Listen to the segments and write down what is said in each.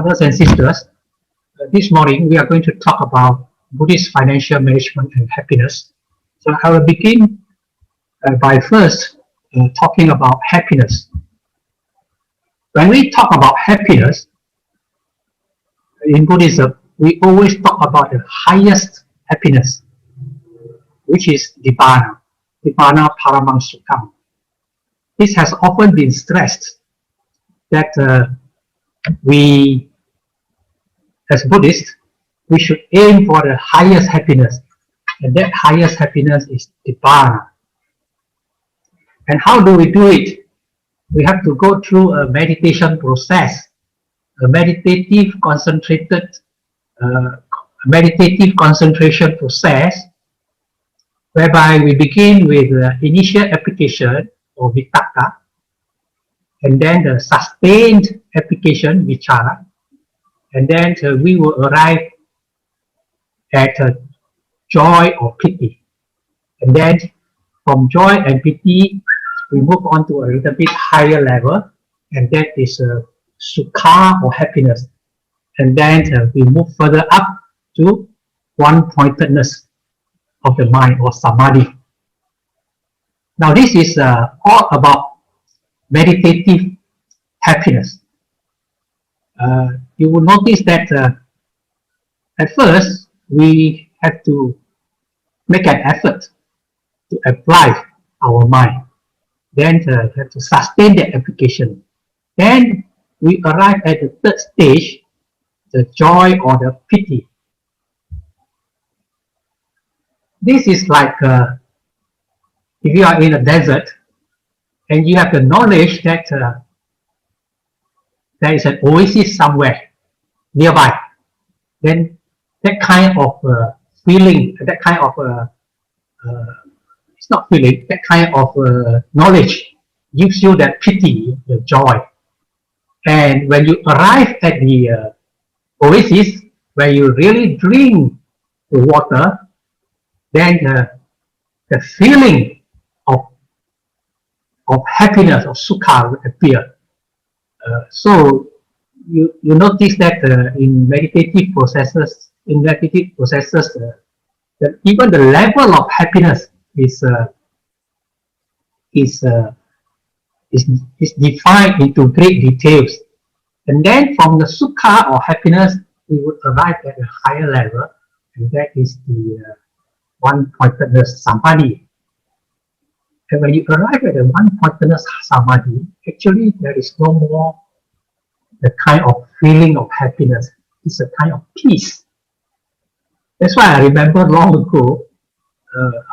brothers and sisters. This morning we are going to talk about Buddhist financial management and happiness. So I will begin by first talking about happiness. When we talk about happiness in Buddhism, we always talk about the highest happiness, which is Nibbana, Nibbana Paramang Sukham. This has often been stressed that we, as Buddhists, we should aim for the highest happiness, and that highest happiness is Nibbana. And how do we do it? We have to go through a meditation process, a meditative concentration process, whereby we begin with the initial application or vitakka, and then the sustained application vichara, and then we will arrive at joy or piti, and then from joy and piti we move on to a little bit higher level, and that is sukha or happiness, and then we move further up to one-pointedness of the mind or samadhi. Now this is all about meditative happiness. You will notice that at first we have to make an effort to apply our mind. Then we have to sustain that application. Then we arrive at the third stage, the joy or the piti. This is like if you are in a desert and you have the knowledge that there is an oasis somewhere nearby, then that kind of feeling, that kind of it's not feeling, that kind of knowledge gives you that piti, the joy. And when you arrive at the oasis, where you really drink the water, then the feeling of happiness, of sukha will appear. So you notice that in meditative processes, that even the level of happiness is defined into great details, and then from the sukha or happiness we would arrive at a higher level, and that is the one-pointedness samadhi. And when you arrive at the one-pointedness samadhi, actually there is no more the kind of feeling of happiness. It's a kind of peace. That's why I remember long ago,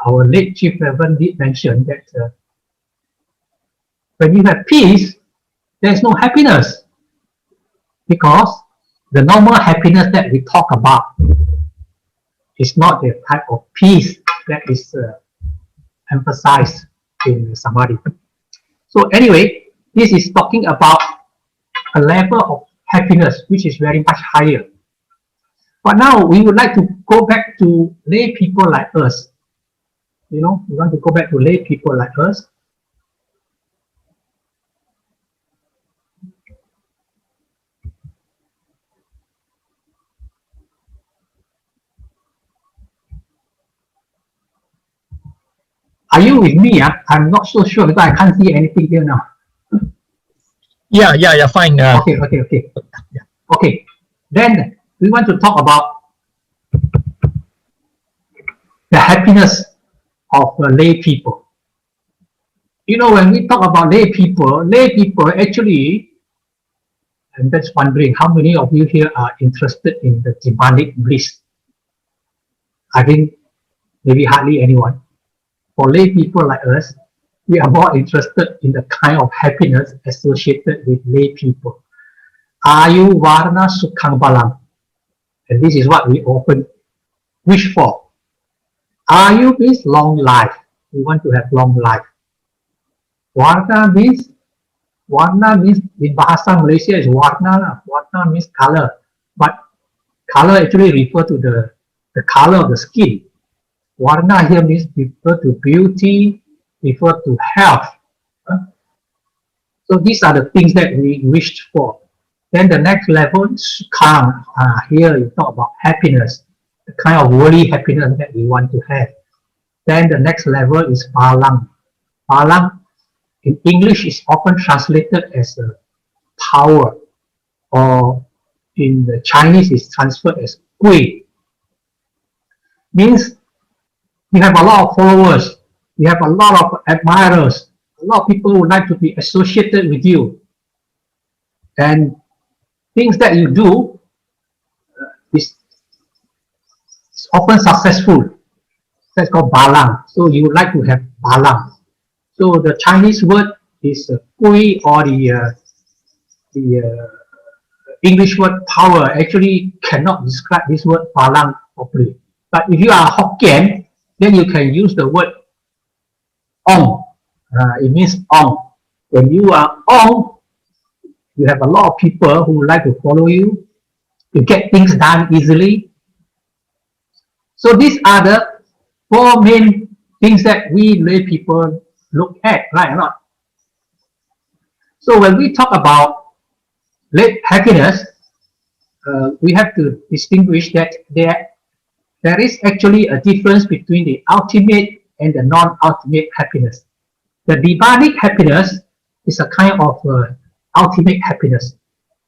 our late Chief Reverend did mention that when you have peace, there is no happiness, because the normal happiness that we talk about is not the type of peace that is emphasized in samadhi. So anyway, this is talking about a level of happiness which is very much higher. But now we would like to go back to lay people like us. We want to go back to lay people like us. Are you with me? I'm not so sure because I can't see anything here now. Yeah, fine. Okay. Yeah. Okay. Then we want to talk about the happiness of lay people. When we talk about lay people actually, I'm just wondering how many of you here are interested in the demonic bliss. I think maybe hardly anyone. For lay people like us, we are more interested in the kind of happiness associated with lay people. Ayu Varna Sukhang Balam. And this is what we often wish for. Ayu means long life. We want to have long life. Varna means in Bahasa Malaysia is Warna. Warna means color. But color actually refers to the color of the skin. Varna here means refer to beauty, refer to health. So these are the things that we wished for. Then the next level is Sukha. Here you talk about happiness, the kind of worldly happiness that we want to have. Then the next level is Balang. Balang in English is often translated as a power, or in the Chinese is transferred as Gui. Means you have a lot of followers, you have a lot of admirers, a lot of people would like to be associated with you. And things that you do is often successful. That's called Balang. So you would like to have Balang. So the Chinese word is Gui, or the English word power actually cannot describe this word Balang properly. But if you are Hokkien, then you can use the word Ong. It means Ong. When you are Ong, you have a lot of people who like to follow you. You get things done easily. So these are the four main things that we lay people look at, right or not? So when we talk about happiness, we have to distinguish that there is actually a difference between the ultimate and the non-ultimate happiness. The divinic happiness is a kind of ultimate happiness,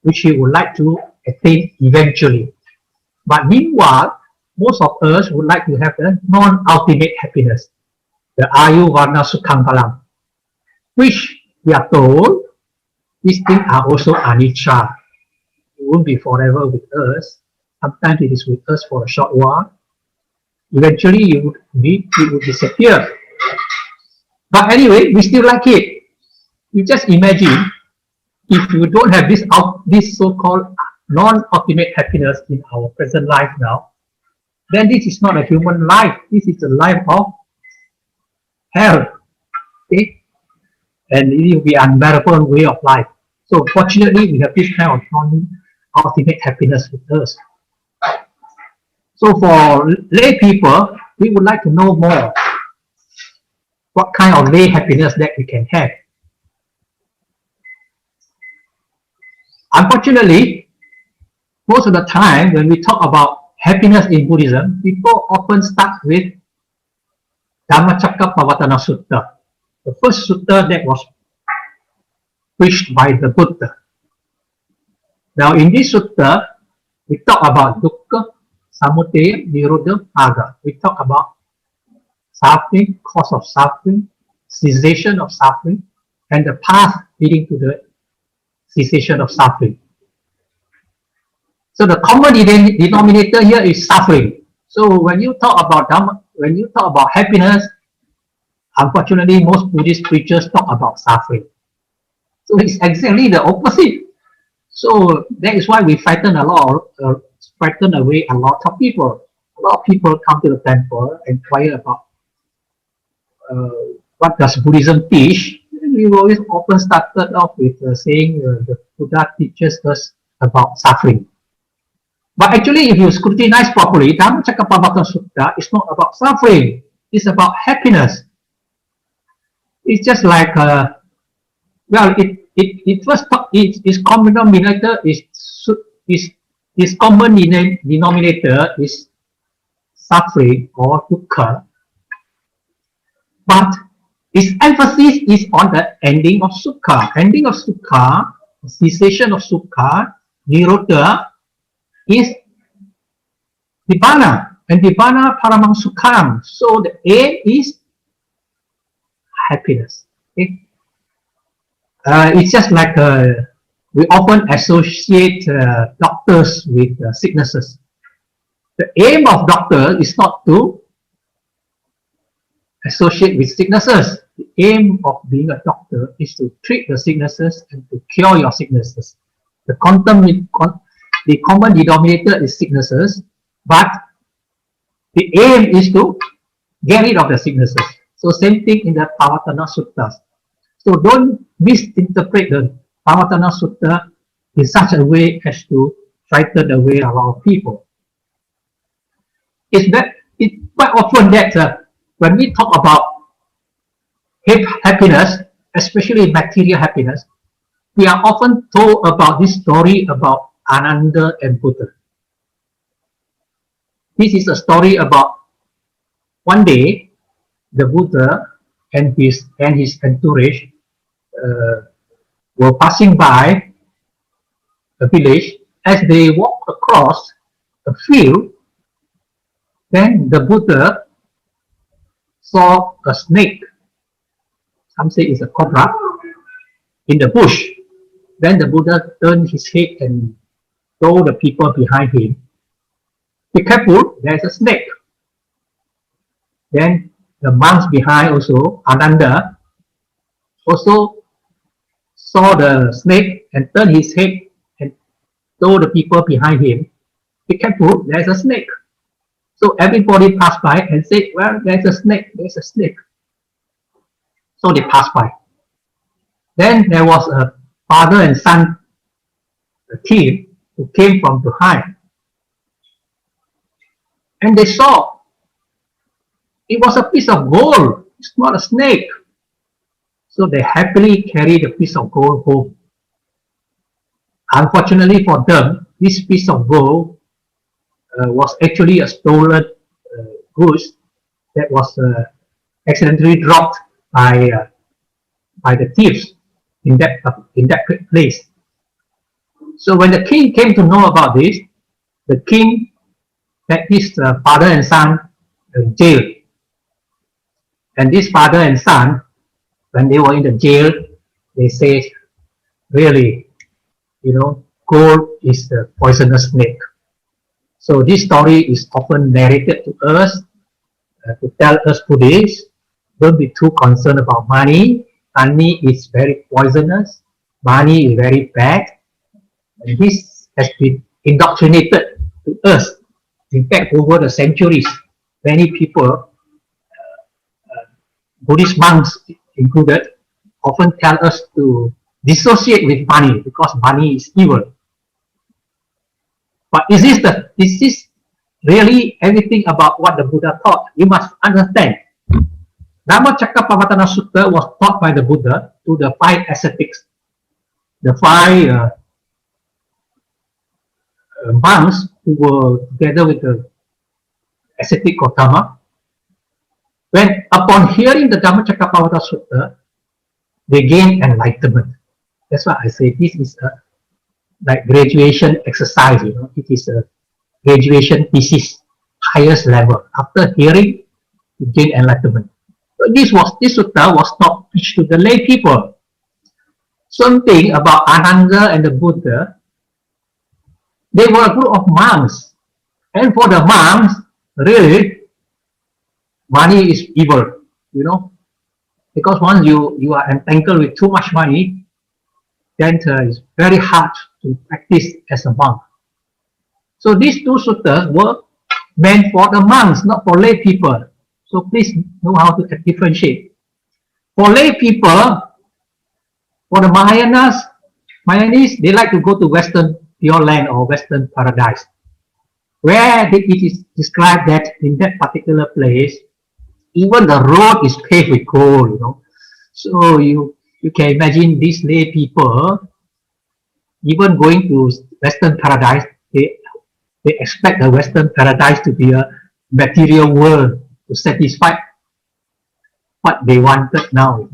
which you would like to attain eventually. But meanwhile, most of us would like to have the non-ultimate happiness, the Ayu Varna Sukhang Balang, which we are told these things are also anicca. It won't be forever with us. Sometimes it is with us for a short while. Eventually, it would disappear. But anyway, we still like it. You just imagine if you don't have this so-called non-ultimate happiness in our present life now, then this is not a human life. This is a life of hell. Okay? And it will be an unbearable way of life. So fortunately, we have this kind of non-ultimate happiness with us. So for lay people, we would like to know more what kind of lay happiness that we can have. Unfortunately, most of the time when we talk about happiness in Buddhism, people often start with Dhammacakkappavattana Sutta, the first sutta that was preached by the Buddha. Now in this sutta, we talk about dukkha, samudaya, nirodha, magga. We talk about suffering, cause of suffering, cessation of suffering, and the path leading to the cessation of suffering. So the common denominator here is suffering. So when you talk about Dhamma, when you talk about happiness, unfortunately most Buddhist preachers talk about suffering. So it's exactly the opposite. So that is why we frighten away a lot of people. A lot of people come to the temple and inquire about what does Buddhism teach. We always often started off with saying the Buddha teaches us about suffering. But actually, if you scrutinize properly, Dhammacakkappavattana Sutta is not about suffering. It's about happiness. It's just like, it first its common denominator is common denominator is suffering or dukkha, but its emphasis is on the ending of sukha. Ending of sukha, cessation of sukha, nirodha, is nibbana, and nibbana paramang sukham. So the aim is happiness. Okay? It's just like we often associate doctors with sicknesses. The aim of doctor is not to associate with sicknesses. The aim of being a doctor is to treat the sicknesses and to cure your sicknesses. The common denominator is sicknesses, but the aim is to get rid of the sicknesses. So same thing in the Pavattana Suttas. So don't misinterpret the Pavattana Sutta in such a way as to frighten away a lot of people. It's quite often that when we talk about happiness, especially material happiness, we are often told about this story about Ananda and Buddha. This is a story about one day the Buddha and his entourage were passing by a village. As they walked across a field, then the Buddha saw a snake. Some say it's a cobra in the bush. Then the Buddha turned his head and told the people behind him, "Be careful, there's a snake." Then the monks behind also, Ananda, also saw the snake and turned his head and told the people behind him, "Be careful, there's a snake." So everybody passed by and said, "Well, there's a snake, there's a snake." So they passed by. Then there was a father and son team who came from behind. And they saw it was a piece of gold. It's not a snake. So they happily carried a piece of gold home. Unfortunately for them, this piece of gold was actually a stolen goods that was accidentally dropped by the thieves in that place. So when the king came to know about this, the king had his father and son jailed. And this father and son, when they were in the jail, they said, "Really, gold is a poisonous snake." So this story is often narrated to us to tell us Buddhists, don't be too concerned about money. Money is very poisonous. Money is very bad. And this has been indoctrinated to us. In fact, over the centuries, many people, Buddhist monks included, often tell us to dissociate with money because money is evil. But is this really everything about what the Buddha taught? You must understand. Dhammacakkappavattana Sutta was taught by the Buddha to the 5 ascetics, the 5 monks who were together with the ascetic Gautama. When upon hearing the Dhammacakkappavattana Sutta, they gain enlightenment. That's why I say this is a like graduation exercise. It is a graduation thesis, highest level. After hearing, you gain enlightenment. So this sutta was not preached to the lay people. Something about Ananda and the Buddha. They were a group of monks, and for the monks, really, money is evil. Because once you are entangled with too much money, then it's very hard to practice as a monk. So these 2 suttas were meant for the monks, not for lay people. So please know how to differentiate. For lay people, for the Mahayanis, they like to go to Western Pure Land or Western Paradise, where it is described that in that particular place, even the road is paved with gold. So you can imagine these lay people, even going to Western Paradise, they expect the Western Paradise to be a material world to satisfy what they wanted now.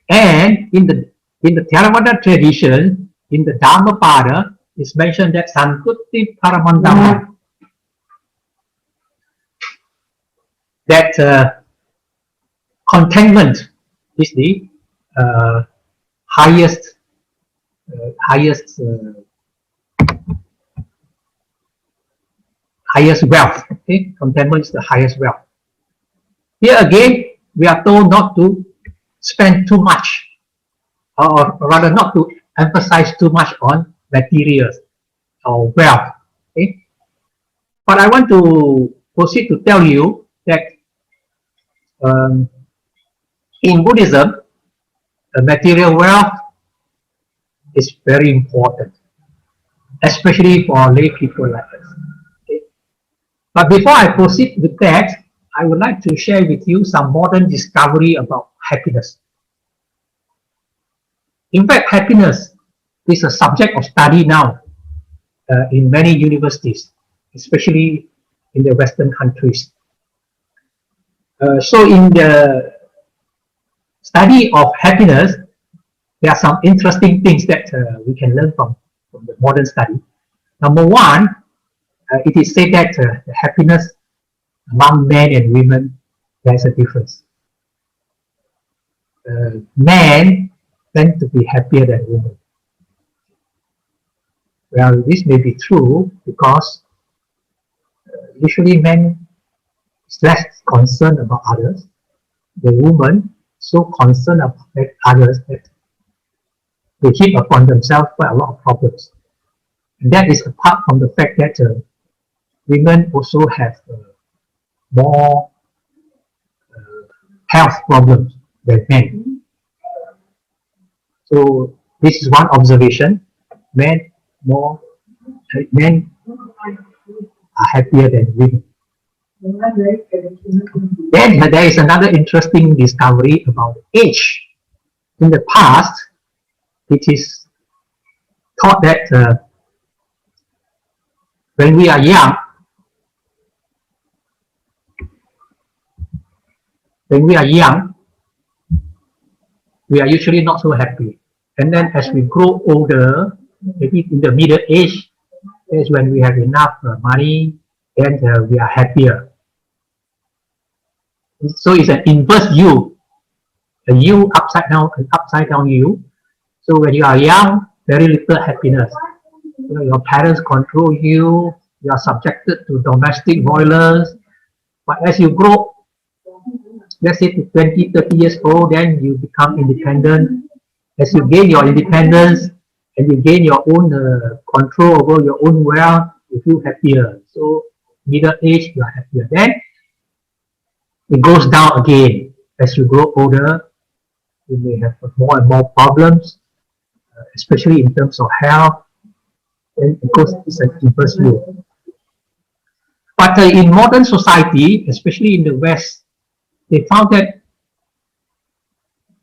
And in the Theravada tradition, in the Dhammapada, it's mentioned that Santutti Paramandama, that contentment is the highest wealth. Okay, contentment is the highest wealth. Here again, we are told not to spend too much, or rather not to emphasize too much on materials or wealth. Okay, but I want to proceed to tell you that in Buddhism, material wealth is very important, especially for lay people like us. Okay? But before I proceed with that, I would like to share with you some modern discovery about happiness. In fact, happiness is a subject of study now in many universities, especially in the Western countries. So in the study of happiness, there are some interesting things that we can learn from the modern study. Number one, it is said that the happiness among men and women, there's a difference. Men tend to be happier than women. Well, this may be true because usually men is less concerned about others. The woman so concerned about others that they heap upon themselves quite a lot of problems. And that is apart from the fact that women also have more health problems than men. So this is one observation. Men are happier than women. Then there is another interesting discovery about age. In the past, it is thought that when we are young, we are usually not so happy. And then as we grow older, maybe in the middle age, is when we have enough money, then we are happier. So it's an inverse U, a U upside down, an upside down U. So when you are young, very little happiness. You know, your parents control you, you are subjected to domestic violence. But as you grow, let's say to 20, 30 years old, then you become independent. As you gain your independence and you gain your own control over your own wealth, you feel happier. So middle age, you are happier. Then it goes down again. As you grow older, you may have more and more problems, especially in terms of health. And because it's an inverse U. But in modern society, especially in the West, they found that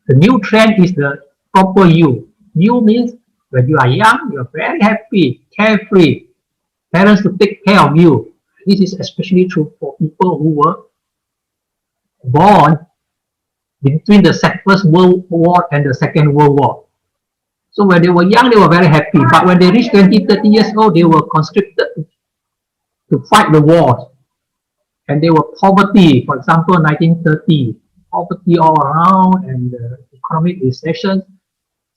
the new trend is the proper U. U means when you are young, you are very happy, carefree. Parents to take care of you. This is especially true for people who were born between the First World War and the Second World War. So when they were young, they were very happy. But when they reached 20, 30 years old, they were conscripted to fight the wars. And there were poverty, for example, 1930, poverty all around and economic recession.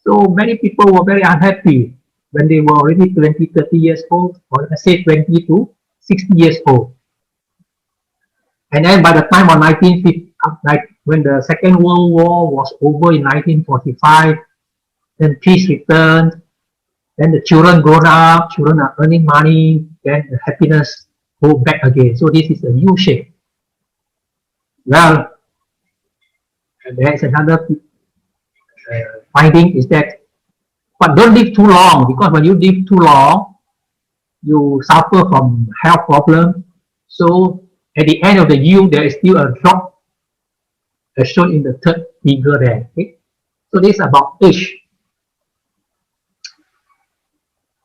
So many people were very unhappy when they were already 20, 30 years old, or let's say 20 to 60 years old. And then by the time of 1950, when the Second World War was over in 1945, then peace returned, then the children grown up, children are earning money, then the happiness go back again. So this is a U shape. Well, there is another finding is that, but don't live too long, because when you live too long, you suffer from health problems. So at the end of the U, there is still a drop as shown in the third figure there. Okay? So this is about age.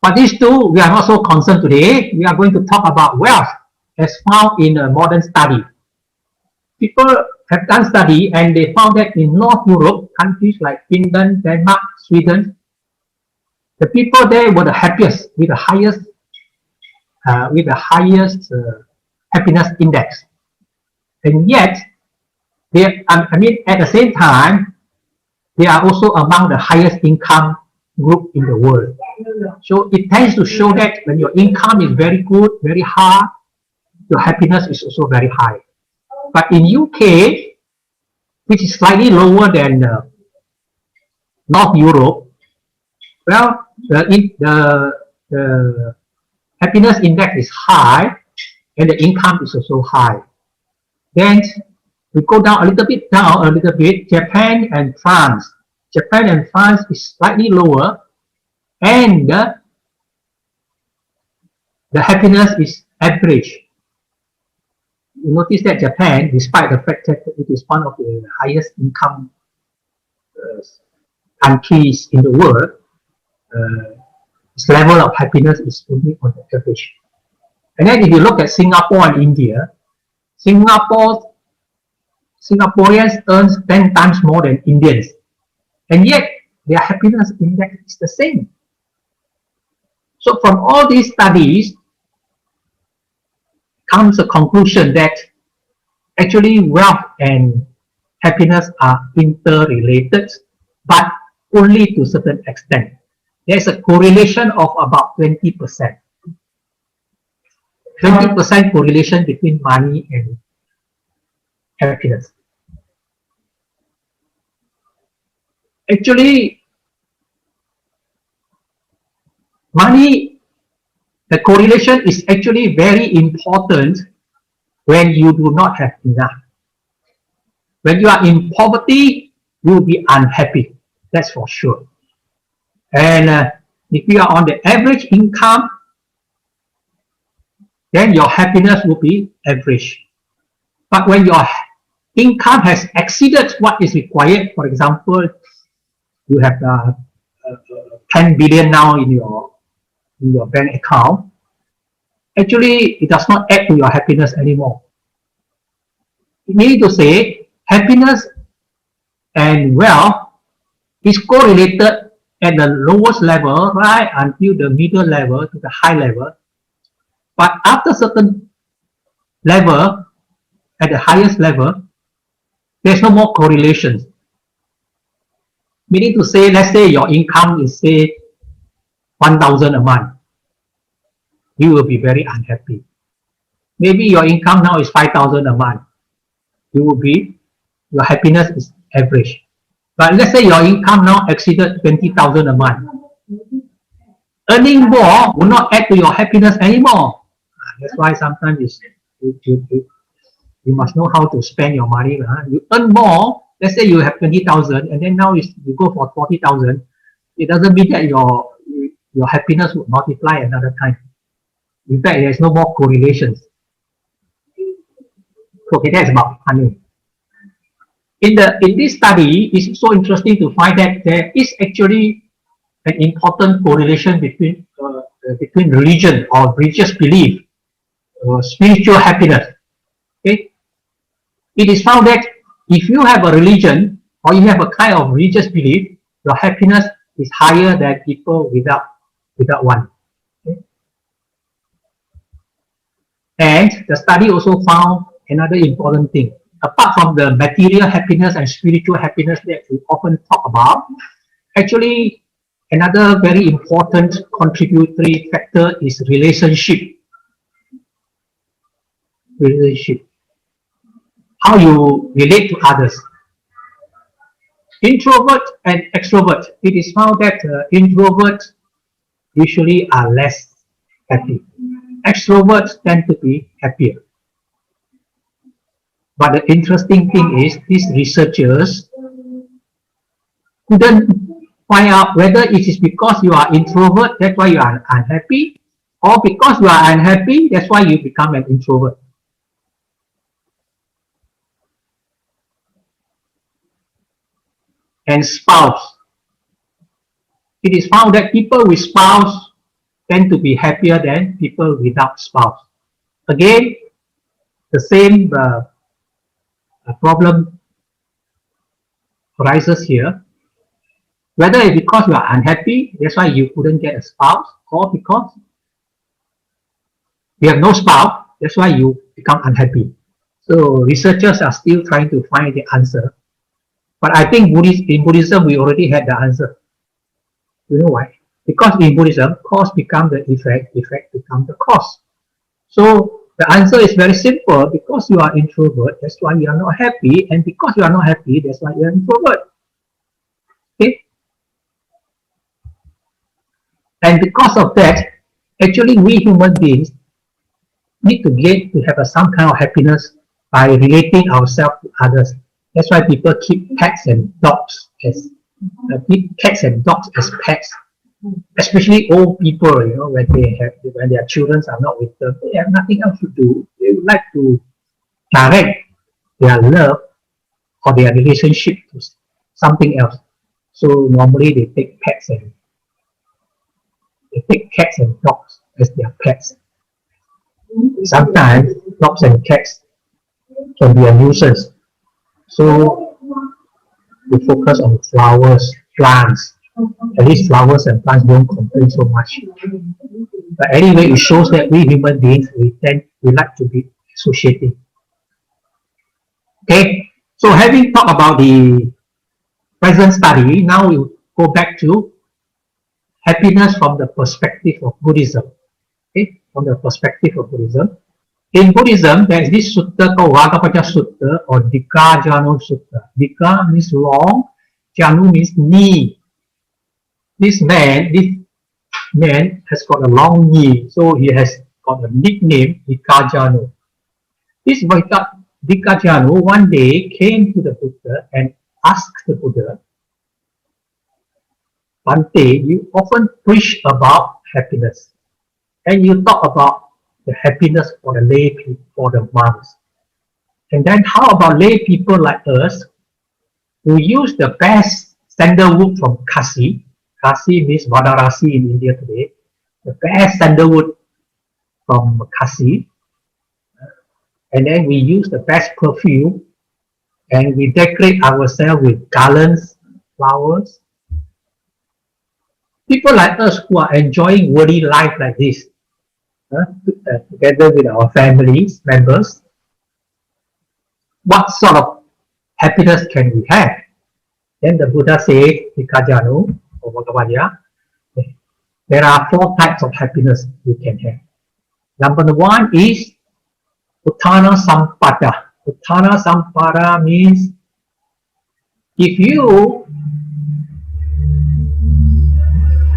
But these two, we are not so concerned today. We are going to talk about wealth as found in a modern study. People have done study and they found that in North Europe, countries like Finland, Denmark, Sweden, the people there were the happiest, with the highest happiness index. And yet, at the same time, they are also among the highest income group in the world. So it tends to show that when your income is very good, very high, your happiness is also very high. But in UK, which is slightly lower than North Europe, well, the happiness index is high and the income is also high. Then we go down a little bit, Japan and France. Japan and France is slightly lower, and the happiness is average. You notice that Japan, despite the fact that it is one of the highest income countries in the world, its level of happiness is only on the average. And then if you look at Singapore and India, Singaporeans earn 10 times more than Indians, and yet their happiness index is the same. So from all these studies comes a conclusion that actually wealth and happiness are interrelated, but only to a certain extent. There's a correlation of about 20%. 20% correlation between money and happiness. Actually, money, the correlation is actually very important when you do not have enough. When you are in poverty, you will be unhappy, that's for sure. And if you are on the average income, then your happiness will be average. But when your income has exceeded what is required, for example, you have 10 billion now in your bank account, actually it does not add to your happiness anymore. Meaning to say, happiness and wealth is correlated at the lowest level right until the middle level to the high level. But after certain level, at the highest level, there's no more correlations. Meaning to say, let's say your income is say 1,000 a month, you will be very unhappy. Maybe your income now is 5,000 a month, your happiness is average. But let's say your income now exceeded 20,000 a month. Earning more will not add to your happiness anymore. That's why sometimes you must know how to spend your money. You earn more, let's say you have 20,000 and then now you go for 40,000. It doesn't mean that your happiness will multiply another time. In fact, there's no more correlations. Okay, that's about money. In this study, it's so interesting to find that there is actually an important correlation between religion or religious belief, spiritual happiness. Okay, it is found that if you have a religion or you have a kind of religious belief, your happiness is higher than people without one. Okay? And the study also found another important thing. Apart from the material happiness and spiritual happiness that we often talk about, actually another very important contributory factor is relationship. How you relate to others. Introvert and extrovert. It is found that introverts usually are less happy. Extroverts tend to be happier. But the interesting thing is, these researchers couldn't find out whether it is because you are introvert, that's why you are unhappy, or because you are unhappy, that's why you become an introvert. And spouse. It is found that people with spouse tend to be happier than people without spouse. Again, the same problem arises here. Whether it's because you are unhappy, that's why you couldn't get a spouse, or because you have no spouse, that's why you become unhappy. So researchers are still trying to find the answer. But I think in Buddhism, we already had the answer. You know why? Because in Buddhism, cause becomes the effect, effect becomes the cause. So the answer is very simple. Because you are introvert, that's why you are not happy. And because you are not happy, that's why you are introvert. Okay? And because of that, actually we human beings need to have some kind of happiness by relating ourselves to others. That's why people keep cats and dogs as pets, especially old people. You know, when their children are not with them, they have nothing else to do. They would like to direct their love or their relationship to something else. So normally they take cats and dogs as their pets. Sometimes dogs and cats can be a nuisance. So we focus on flowers, plants. At least flowers and plants don't complain so much. But anyway, it shows that we human beings, we like to be associative. Okay, so having talked about the present study, now we go back to happiness from the perspective of Buddhism. Okay, from the perspective of Buddhism. In Buddhism, there is this sutta called Vagapaja Sutta or Dika Janu Sutta. Dika means long, Janu means knee. This man has got a long knee, so he has got a nickname Dika Janu. This Dika Janu one day came to the Buddha and asked the Buddha, Bhante, you often preach about happiness, and you talk about the happiness for the lay people, for the monks. And then how about lay people like us who use the best sandalwood from Kasi? Kasi means Vadarasi in India today. The best sandalwood from Kasi. And then we use the best perfume and we decorate ourselves with garlands, flowers. People like us who are enjoying worldly life like this, together with our families, members, what sort of happiness can we have? Then the Buddha says, Tikajanu, or Bhagavadya, there are 4 types of happiness you can have. Number 1 is Uttana Sampada. Uttana Sampada means if you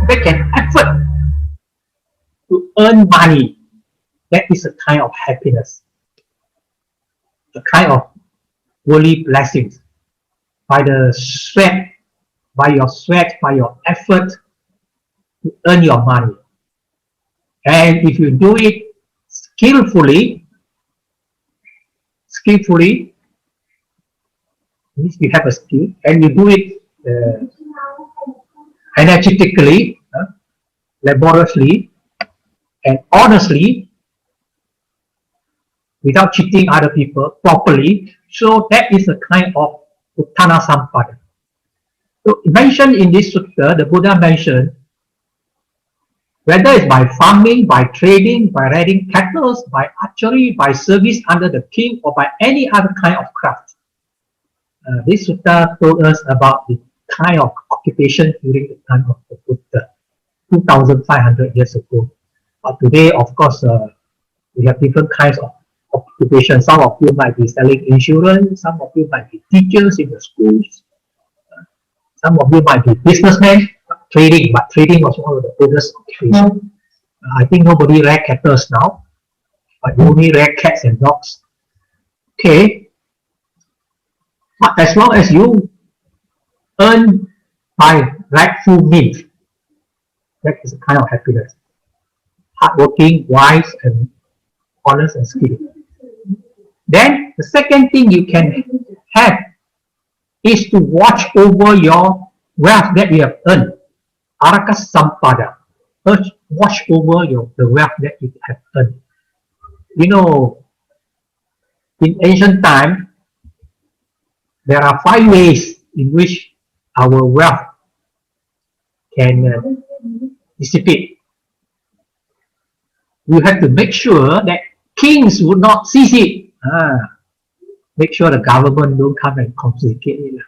make an effort to earn money, that is a kind of happiness, a kind of worldly blessings. By your sweat, by your effort to earn your money. And if you do it skillfully, means you have a skill, and you do it energetically, laboriously, and honestly, without cheating other people, properly. So that is a kind of Uttana Sampada. So mentioned in this sutta, the Buddha mentioned, whether it's by farming, by trading, by riding cattle, by archery, by service under the king, or by any other kind of craft. This sutta told us about the kind of occupation during the time of the Buddha, 2,500 years ago. But today, of course, we have different kinds of occupation. Some of you might be selling insurance, some of you might be teachers in the schools, some of you might be businessmen, trading, but trading was one of the oldest occupations. I think nobody rears cattle now, but you only rear cats and dogs. Okay, but as long as you earn by rightful means, that is a kind of happiness. Hardworking, wise, and honest and skilled. Then the second thing you can have is to watch over your wealth that you have earned. Araka Sampada. Watch over the wealth that you have earned. You know, in ancient times, there are 5 ways in which our wealth can dissipate. We have to make sure that kings would not seize it. Make sure the government don't come and confiscate it.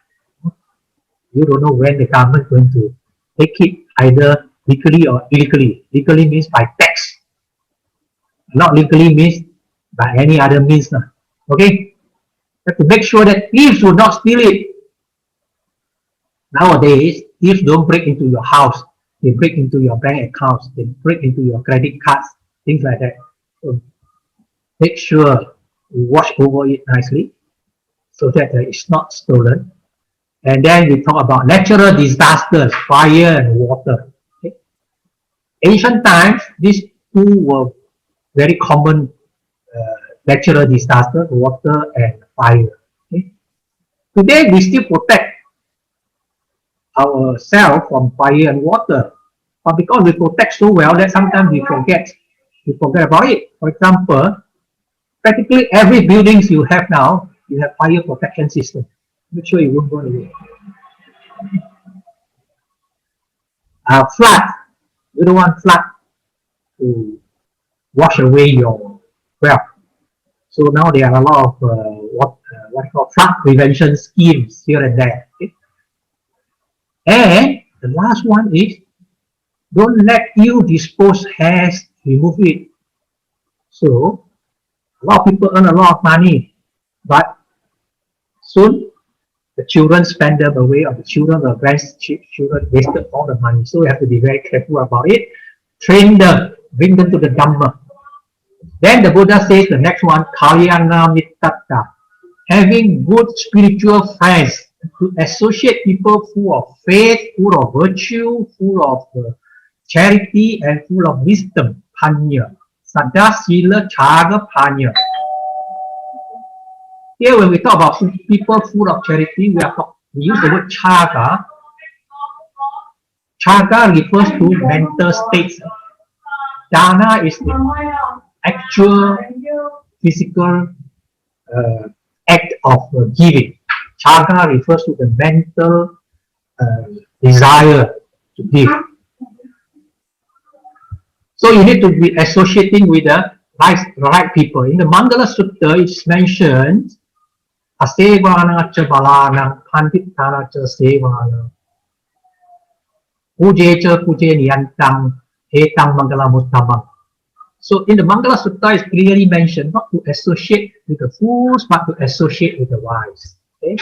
You don't know when the government is going to take it, either legally or illegally. Legally means by tax. Not legally means by any other means. Okay? You have to make sure that thieves will not steal it. Nowadays, thieves don't break into your house. They break into your bank accounts. They break into your credit cards. Things like that. So make sure you watch over it nicely so that it's not stolen. And then we talk about natural disasters, fire and water. Okay? Ancient times, these two were very common natural disasters, water and fire. Okay? Today, we still protect ourselves from fire and water. But because we protect so well that sometimes we forget about it. For example, practically every buildings you have now, you have fire protection system. Make sure you won't burn away. Flood. You don't want flood to wash away your wealth. So now there are a lot of what called flood prevention schemes here and there. Okay? And the last one is, don't let ill disposed hands remove it. So a lot of people earn a lot of money, but soon the children spend them away, or the children or grandchildren wasted all the money. So we have to be very careful about it. Train them, bring them to the Dhamma. Then the Buddha says the next one, Kalyana Mittata, having good spiritual friends, to associate people full of faith, full of virtue, full of charity, and full of wisdom. Panya, Sada Sila Chaga Panya. Here, when we talk about people full of charity, we use the word chaga. Chaga refers to mental states. Dana is the actual physical act of giving. Chaga refers to the mental desire to give. So you need to be associating with the right people. In the Mangala Sutta, it's mentioned Asevana cha balanam panditana cha sevana puje cha puje niyantang etang mangala muttamang. So in the Mangala Sutta is clearly mentioned not to associate with the fools, but to associate with the wise. Okay?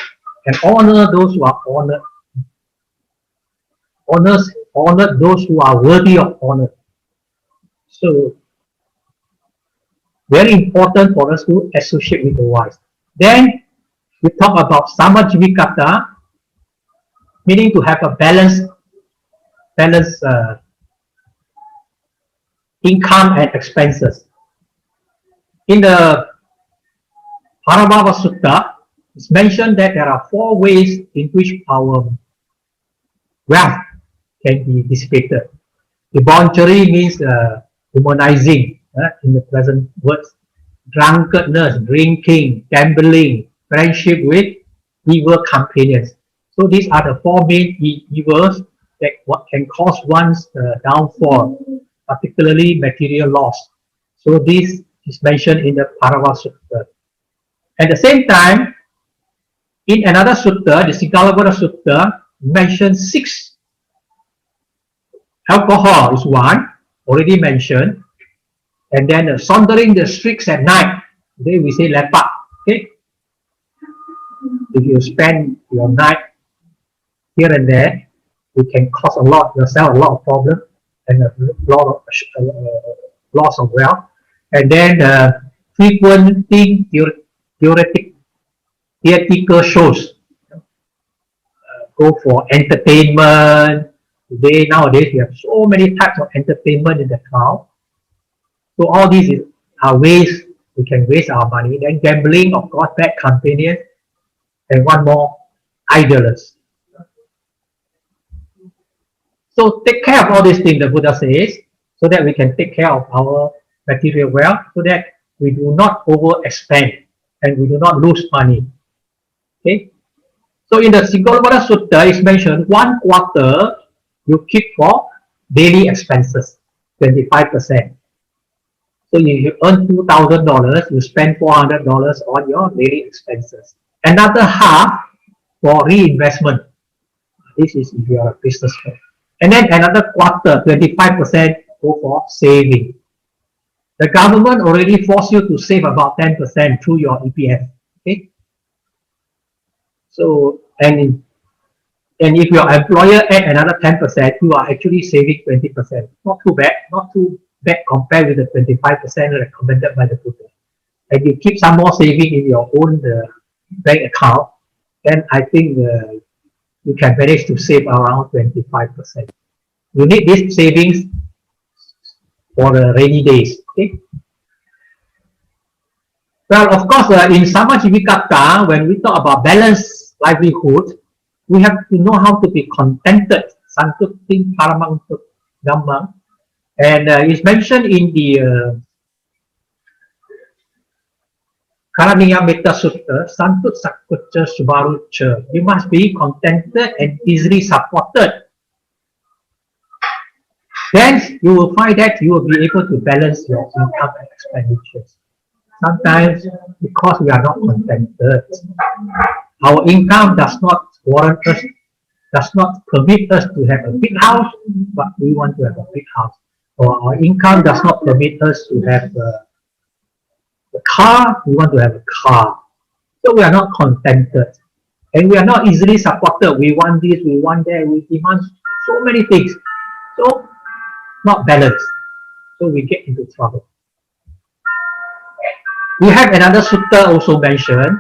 And honor those who are honored. Honor those who are worthy of honor. So very important for us to associate with the wise. Then we talk about samajivikata, meaning to have a balanced income and expenses. In the Parabhava Sutta, it's mentioned that there are 4 ways in which our wealth can be dissipated. Debauchery means humanizing, in the present words. Drunkenness, drinking, gambling, friendship with evil companions. So these are the 4 main evils that can cause one's downfall, particularly material loss. So this is mentioned in the Parava Sutta. At the same time, in another sutta, the Sigalagora Sutta, mentions 6. Alcohol is 1, already mentioned. And then sauntering the streets at night, today we say lepak. Okay? If you spend your night here and there, it can cause yourself a lot of problems and a lot of loss of wealth. And then frequenting theatrical shows. Go for entertainment. Nowadays, we have so many types of entertainment in the crowd. So all these are ways we can waste our money. Then gambling, of course, bad companion. And one more, idlers. So take care of all these things, the Buddha says, so that we can take care of our material wealth, so that we do not overexpend and we do not lose money. Okay? So in the Sigalagora Sutta, it's mentioned 1/4 you keep for daily expenses, 25%. So if you earn $2,000, you spend $400 on your daily expenses. Another half for reinvestment. This is if you are a businessman. And then another quarter, 25%, go for saving. The government already forced you to save about 10% through your EPF. Okay? So, and if your employer add another 10%, you are actually saving 20%. Not too bad compared with the 25% recommended by the Buddha. And you keep some more saving in your own bank account, then I think you can manage to save around 25%. You need these savings for the rainy days. Okay? Well, of course, in Samajivikatta, when we talk about balanced livelihood, we have to know how to be contented. Santutting paramangtut dhammang. And it's mentioned in the Karaniya Metta Sutta, Santut Sakkucha Subarucha. You must be contented and easily supported. Then you will find that you will be able to balance your income and expenditures. Sometimes, because we are not contented, our income does not warrant us, does not permit us to have a big house, but we want to have a big house. Or our income does not permit us to have a car, we want to have a car. So we are not contented. And we are not easily supported. We want this, we want that, we demand so many things. So, not balanced. So we get into trouble. We have another sutta also mentioned,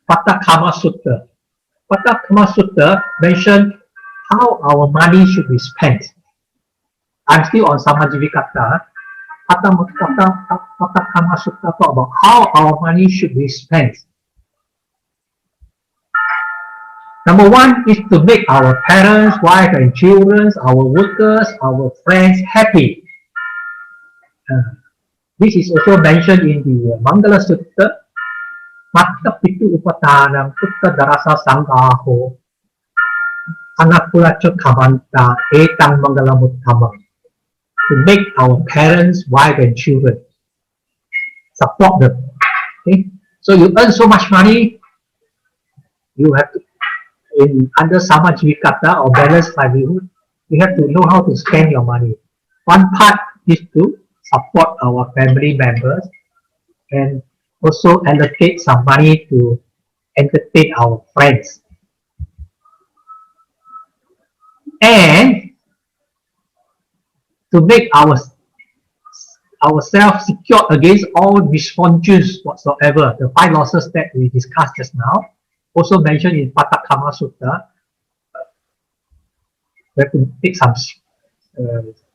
Patakama Sutta. Patakama Sutta mentioned how our money should be spent. I'm still on Samajivikata. Patakama Sutta talk about how our money should be spent. Number one is to make our parents, wife and children, our workers, our friends happy. This is also mentioned in the Mangala Sutta. Matta pitu upatanam putta darasa sanghaho anakulacha kamanta etang mangalamuttamam. To make our parents, wife and children, support them. Okay? So you earn so much money, you have to, under Samajivikata or balanced livelihood, you have to know how to spend your money. One part is to support our family members and also allocate some money to entertain our friends. And to make ourselves secure against all misfortunes whatsoever, the 5 losses that we discussed just now, also mentioned in Patakama Sutta. We have to take some,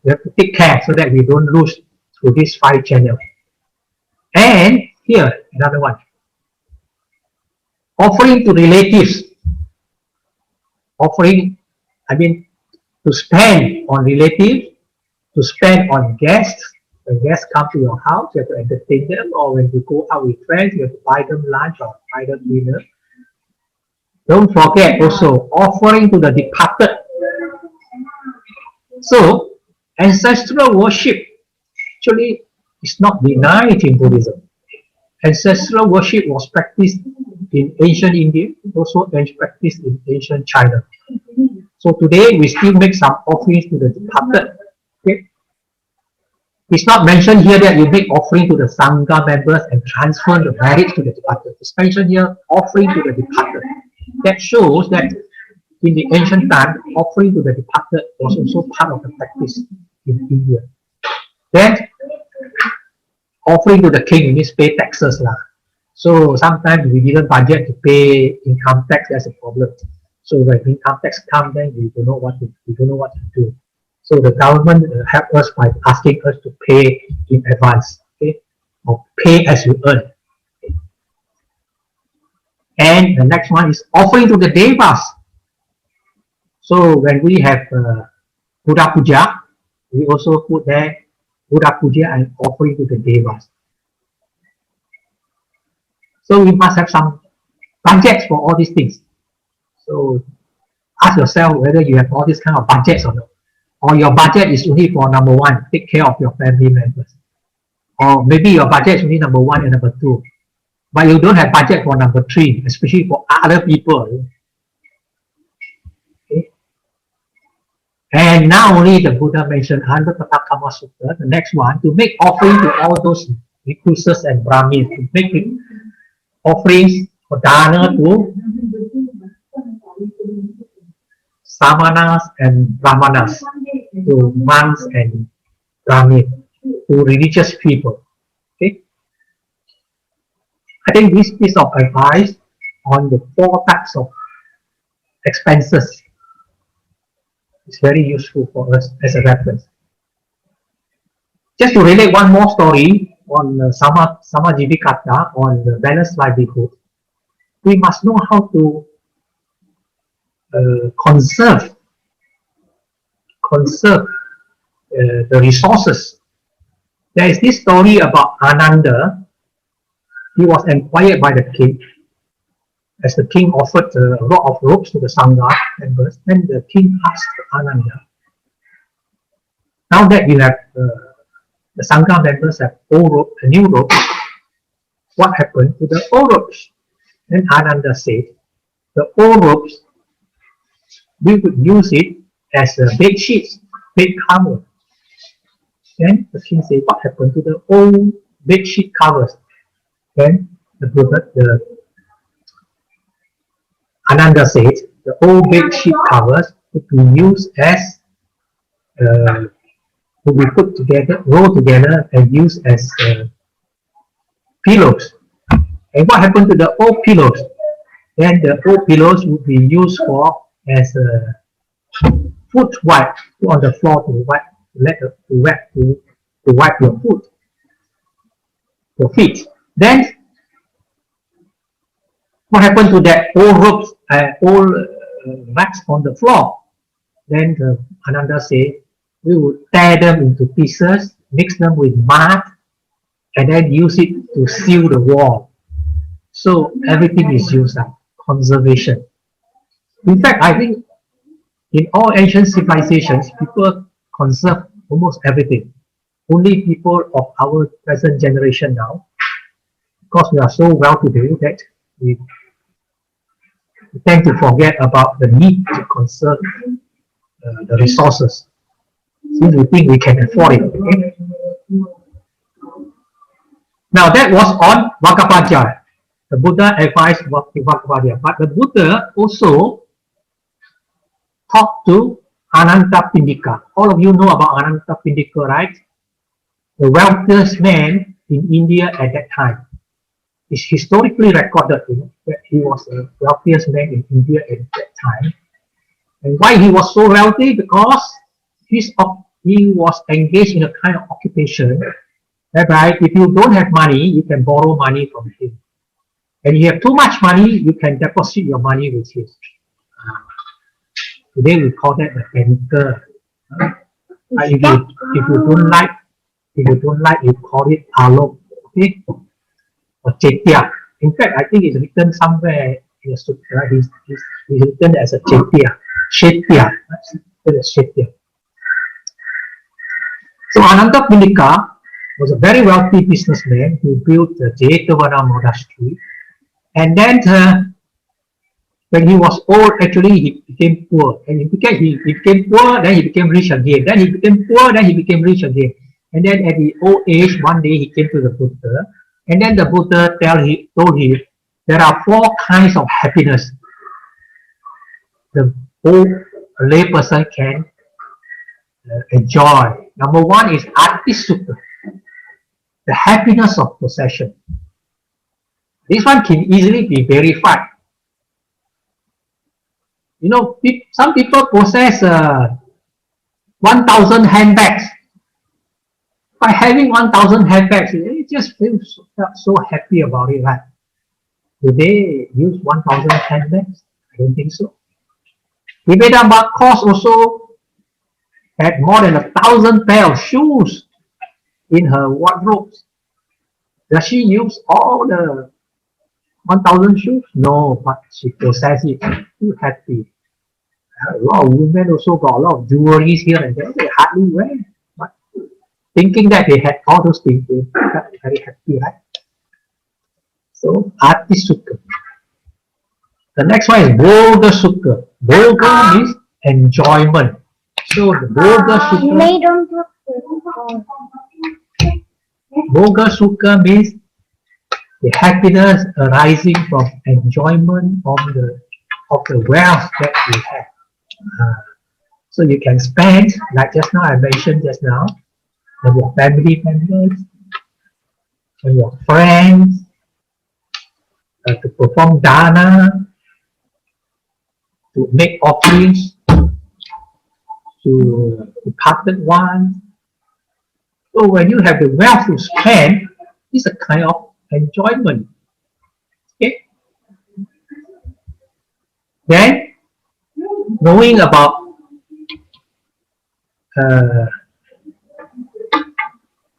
we have to take care so that we don't lose through these 5 channels. And here, another one. Offering to relatives. Offering, I mean, to spend on relatives, to spend on guests. When guests come to your house, you have to entertain them, or when you go out with friends, you have to buy them lunch or buy them dinner. Don't forget also offering to the departed. So, ancestral worship actually is not denied in Buddhism. Ancestral worship was practiced in ancient India, also practiced in ancient China. So today we still make some offerings to the departed. Okay? It's not mentioned here that you make offering to the Sangha members and transfer the merits to the departed. It's mentioned here offering to the departed. That shows that in the ancient time, offering to the departed was also part of the practice in India. Then, offering to the king means pay taxes lah. So sometimes we didn't budget to pay income tax. That's a problem. So when income tax comes, then we don't know what to do. So the government help us by asking us to pay in advance, okay, or pay as you earn. Okay. And the next one is offering to the devas. So when we have Buddha Puja, we also put there Buddha Puja and offering to the devas. So we must have some budgets for all these things. So ask yourself whether you have all these kind of budgets or not. Or your budget is only for number 1, take care of your family members. Or maybe your budget is only number 1 and number 2. But you don't have budget for number 3, especially for other people. Okay. And now only the Buddha mentioned under Patakama Sutta, the next one, to make offering to all those recluses and Brahmins, to make offerings for dana to Samanas and Brahmanas, to monks and Brahmins, to religious people. Okay? I think this piece of advice on the 4 types of expenses is very useful for us as a reference. Just to relate one more story on Samajivikata, on the balanced livelihood, we must know how to conserve the resources. There is this story about Ananda. He was inquired by the king. As the king offered a lot of ropes to the Sangha members, then the king asked Ananda, now that you have the Sangha members have new ropes, what happened to the old ropes? Then Ananda said, the old ropes, we would use it as a bed sheets, bed cover. Then the king said, what happened to the old bed sheet covers? Then the Ananda said, the old bed sheet covers would be used as would be put together, rolled together, and used as pillows. And what happened to the old pillows? Then the old pillows would be used for as a foot wipe, put on the floor to wipe your foot, your feet. Then what happened to that old ropes, old racks on the floor? Then Ananda said, we would tear them into pieces, mix them with mud, and then use it to seal the wall. So everything is used up, conservation. In fact, I think in all ancient civilizations, people conserve almost everything. Only people of our present generation now, because we are so well-to-do that we tend to forget about the need to conserve the resources, since we think we can afford it. Okay? Now that was on Vagabhadhyaya. The Buddha advised Vagabhadhyaya, but the Buddha also talked to Anathapindika. All of you know about Anathapindika, right? The wealthiest man in India at that time. It's historically recorded that he was the wealthiest man in India at that time. And why he was so wealthy? Because he was engaged in a kind of occupation whereby if you don't have money, you can borrow money from him. And if you have too much money, you can deposit your money with him. Today we call that the banker. If you don't like, you call it alok, okay? Or chetia. In fact, I think it's written somewhere in the sutra. He's written as a chetia. Chetia. So Anathapindika was a very wealthy businessman who built the Jetavana monastery. And then when he was old, actually he became poor. And he became poor, then he became rich again. Then he became poor, then he became rich again. And then at the old age, one day he came to the Buddha. And then the Buddha told him, there are 4 kinds of happiness the old lay person can enjoy. Number 1 is artisukha, the happiness of possession. This one can easily be verified. You know, some people possess 1,000 handbags. By having 1,000 handbags, they just feel so happy about it, right? Do they use 1,000 handbags? I don't think so. Viveda Kos also had more than 1,000 pair of shoes in her wardrobes. Does she use all the 1,000 shoes? No, but she possesses it. Too happy. A lot of women also got a lot of jewelry here and there. They hardly wear. But thinking that they had all those things, they got very happy, right? So, artisukha. The next one is bhoga sukha. Bhoga means enjoyment. So, the bhoga sukha means the happiness arising from enjoyment of the wealth that you have. So you can spend, like just now I mentioned just now, on your family members, on your friends, to perform dana, to make offerings to departed ones. So when you have the wealth to spend, it's a kind of enjoyment. Okay? Then knowing about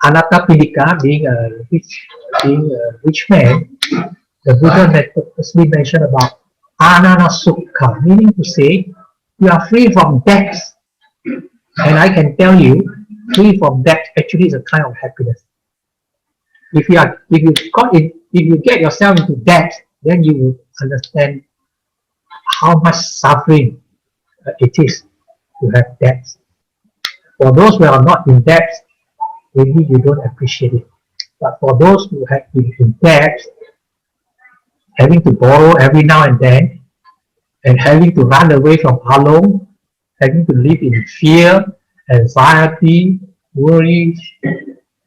Anathapindika being a rich man, the Buddha purposely mentioned about Ananasukha, meaning to say you are free from debts. And I can tell you, free from debt actually is a kind of happiness. If you get yourself into debt, then you will understand how much suffering it is to have debts. For those who are not in debt, maybe you don't appreciate it. But for those who have been in debt, having to borrow every now and then, and having to run away from alone, having to live in fear, anxiety, worry,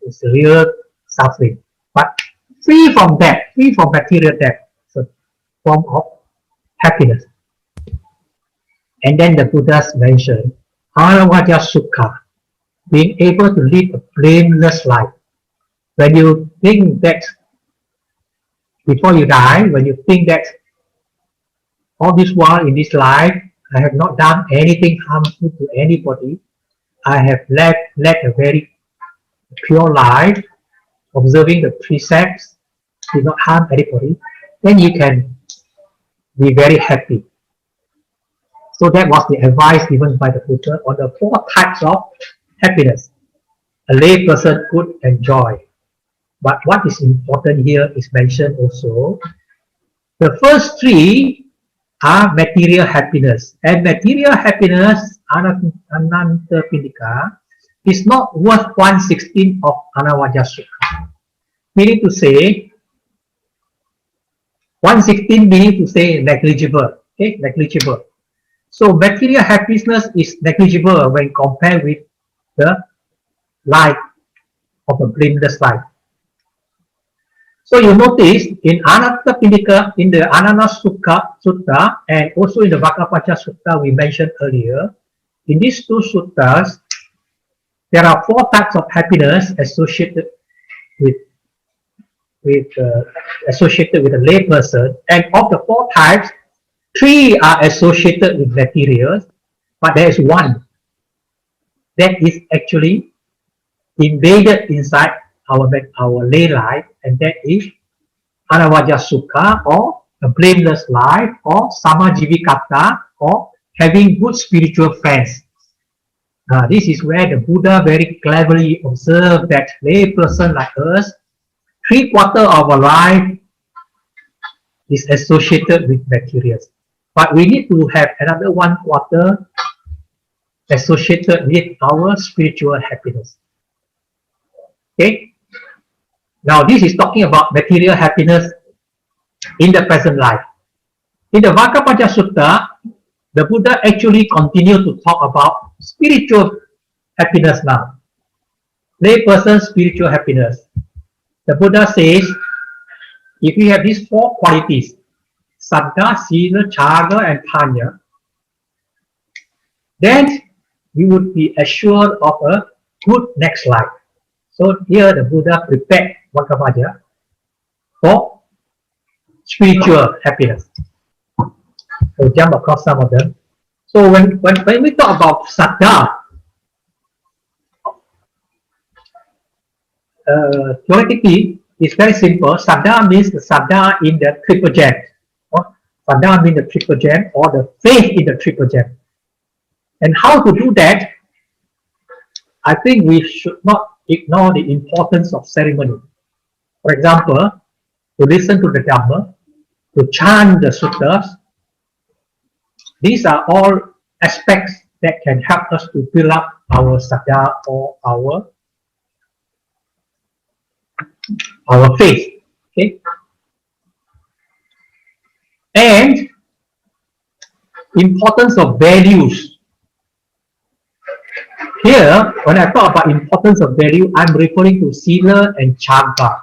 is real suffering. But free from debt, free from material debt, it's a form of happiness. And then the Buddhas mentioned Anavajja Sukha, being able to live a blameless life. When you think that before you die, when you think that all this while in this life, I have not done anything harmful to anybody, I have led a very pure life, observing the precepts, did not harm anybody, then you can be very happy. So that was the advice given by the Buddha on the 4 types of happiness a lay person could enjoy. But what is important here is mentioned also. The first 3 are material happiness. And material happiness, Anathapindika, is not worth 1/16 of Anavajja Sukha. Meaning to say, 1/16 meaning to say negligible. Okay, negligible. So material happiness is negligible when compared with the life of a blameless life. So you notice in Anathapindika, in the Ananasukha Sutta, and also in the Vakapacha Sutta we mentioned earlier, in these 2 suttas, there are 4 types of happiness associated with a lay person, and of the 4 types, 3 are associated with materials, but there is 1 that is actually embedded inside our lay life, and that is Anavajja Sukha, or a blameless life, or Samajivikata, or having good spiritual friends. This is where the Buddha very cleverly observed that lay person like us, 3/4 of our life is associated with materials. But we need to have another 1/4 associated with our spiritual happiness. Okay? Now this is talking about material happiness in the present life. In the Vakapacha Sutta, the Buddha actually continued to talk about spiritual happiness now. Lay person spiritual happiness. The Buddha says, if you have these 4 qualities, Saddha, Sila, Chaga, and Panya, then you would be assured of a good next life. So here the Buddha prepared Vakapacha for spiritual happiness. We'll jump across some of them. So when we talk about Saddha, theoretically, it's very simple. Saddha means the Saddha in the triple gem. Saddha means the triple gem, or the faith in the triple gem. And how to do that? I think we should not ignore the importance of ceremony. For example, to listen to the Dhamma, to chant the suttas, these are all aspects that can help us to build up our Saddha, or our faith. Okay? And importance of values. Here, when I talk about importance of value, I'm referring to Sila and Chaga.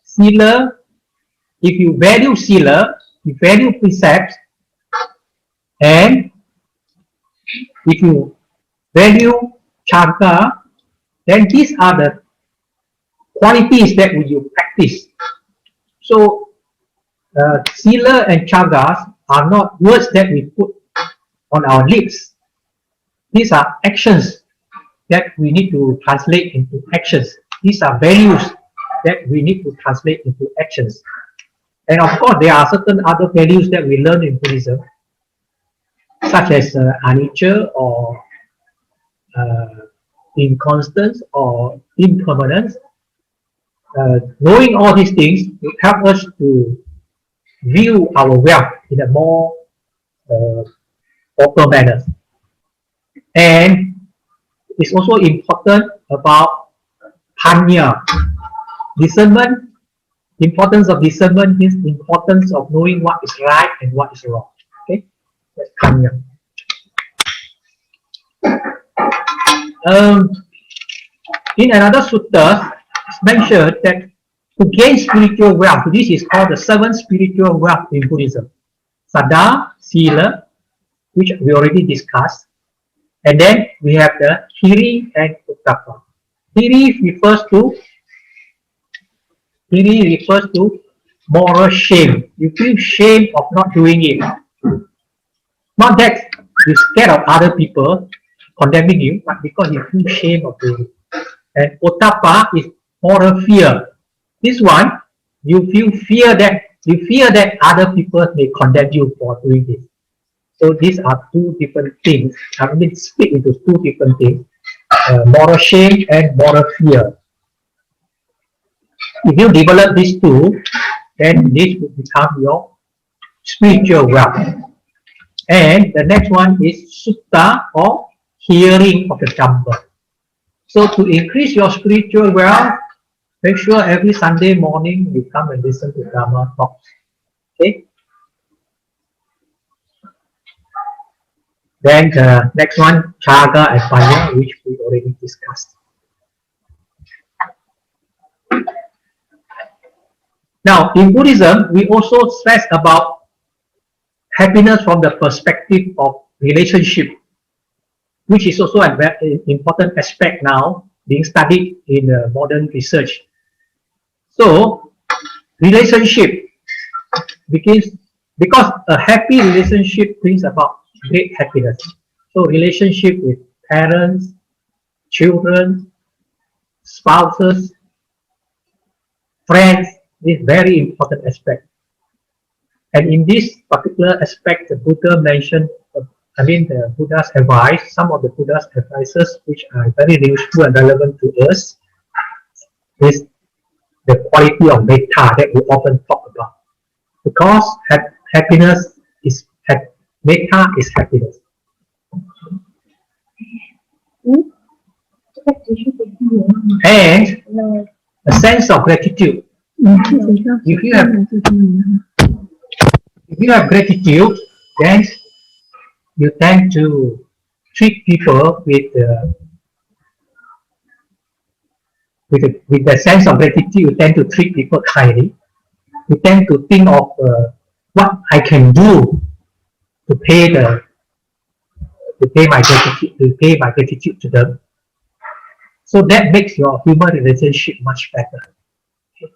Sila, if you value Sila, you value precepts, and if you value Chaga, then these are the qualities that you practice. So, Sila and Chagas are not words that we put on our lips. These are actions that we need to translate into actions. These are values that we need to translate into actions. And of course, there are certain other values that we learn in Buddhism, such as anicca or inconstance or impermanence. Knowing all these things will help us to view our wealth in a more proper manner. And it's also important about panya, discernment. Importance of discernment means importance of knowing what is right and what is wrong. Okay, that's panya. In another sutta, it's mentioned that to gain spiritual wealth, this is called the 7 spiritual wealth in Buddhism. Sada, Sila, which we already discussed. And then we have the Hiri and Uttapa. Hiri refers to moral shame. You feel shame of not doing it. Not that you're scared of other people condemning you, but because you feel shame of doing it. And Uttapa is moral fear. This one, you fear that other people may condemn you for doing this. So these are 2 different things. I mean, split into 2 different things: moral shame and moral fear. If you develop these 2, then this will become your spiritual wealth. And the next one is sutta, or hearing of the Dhamma. So to increase your spiritual wealth, make sure every Sunday morning you come and listen to Dhamma talks. Okay. Then the next one, chaga and panya, which we already discussed. Now, in Buddhism, we also stress about happiness from the perspective of relationship, which is also an important aspect now being studied in modern research. So, relationship begins because a happy relationship brings about great happiness. So, relationship with parents, children, spouses, friends is very important aspect. And in this particular aspect, the Buddha mentioned, the Buddha's advice, some of the Buddha's advices which are very useful and relevant to us is the quality of metta that we often talk about. Because happiness is metta is happiness. And a sense of gratitude. If you have gratitude, then you tend to treat people with the sense of gratitude. You tend to treat people kindly. You tend to think of what I can do to pay my gratitude to them. So that makes your human relationship much better. Okay.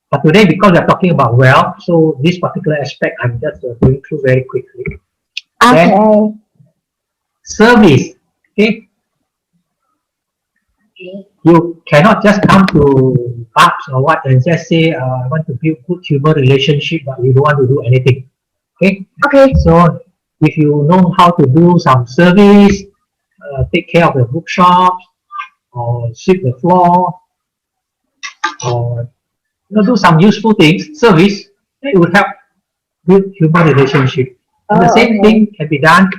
But today, because we are talking about wealth, so this particular aspect I'm just going through very quickly. Okay. Then, service. Okay. You cannot just come to pubs or what and just say, I want to build good human relationship, but you don't want to do anything. Okay. Okay. So if you know how to do some service, take care of the bookshops, or sweep the floor, or do some useful things, service, it will help build human relationship. And the same thing can be done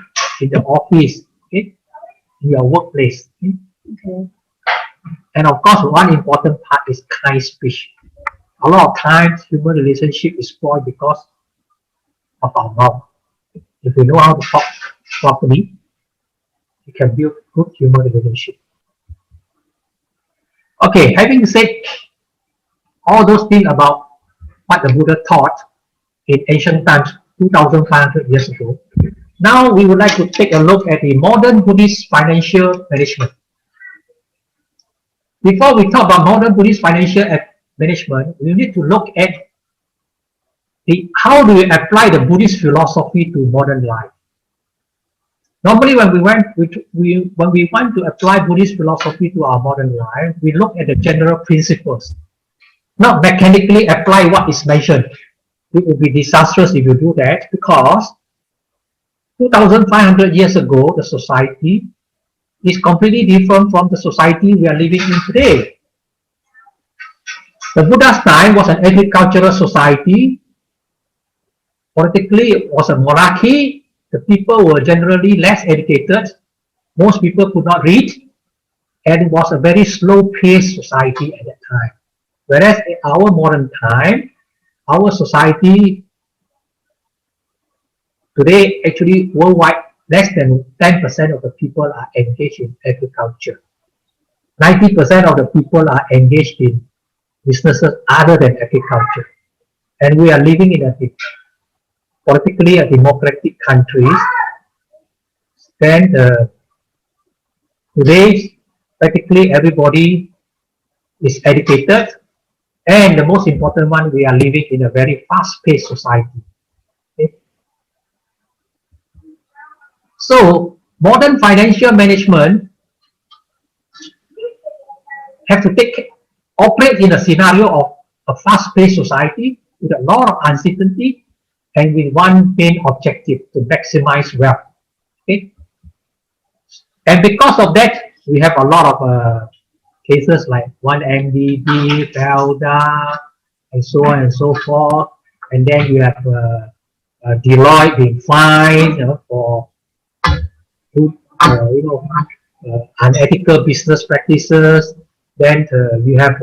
in the office, okay, in your workplace. Okay? Okay. And of course, one important part is kind speech. A lot of times, human relationship is spoiled because of our mouth. If you know how to talk properly, you can build good human relationship. Okay, having said all those things about what the Buddha taught in ancient times, 2,500 years ago, now we would like to take a look at the modern Buddhist financial management. Before we talk about modern Buddhist financial management, we need to look at how do we apply the Buddhist philosophy to modern life. Normally, when we want to apply Buddhist philosophy to our modern life, we look at the general principles, not mechanically apply what is mentioned. It would be disastrous if you do that, because 2,500 years ago, the society is completely different from the society we are living in today. The Buddha's time was an agricultural society. Politically, it was a monarchy. The people were generally less educated. Most people could not read. And it was a very slow-paced society at that time. Whereas in our modern time, our society today, actually worldwide, less than 10% of the people are engaged in agriculture. 90% of the people are engaged in businesses other than agriculture. And we are living in a politically a democratic country. Then today, practically everybody is educated. And the most important one, we are living in a very fast-paced society. Okay? So, modern financial management have to operate in a scenario of a fast-paced society with a lot of uncertainty and with one main objective, to maximize wealth. Okay? And because of that, we have a lot of cases like 1MDB, FELDA, and so on and so forth. And then you have Deloitte being fined for unethical business practices. Then you have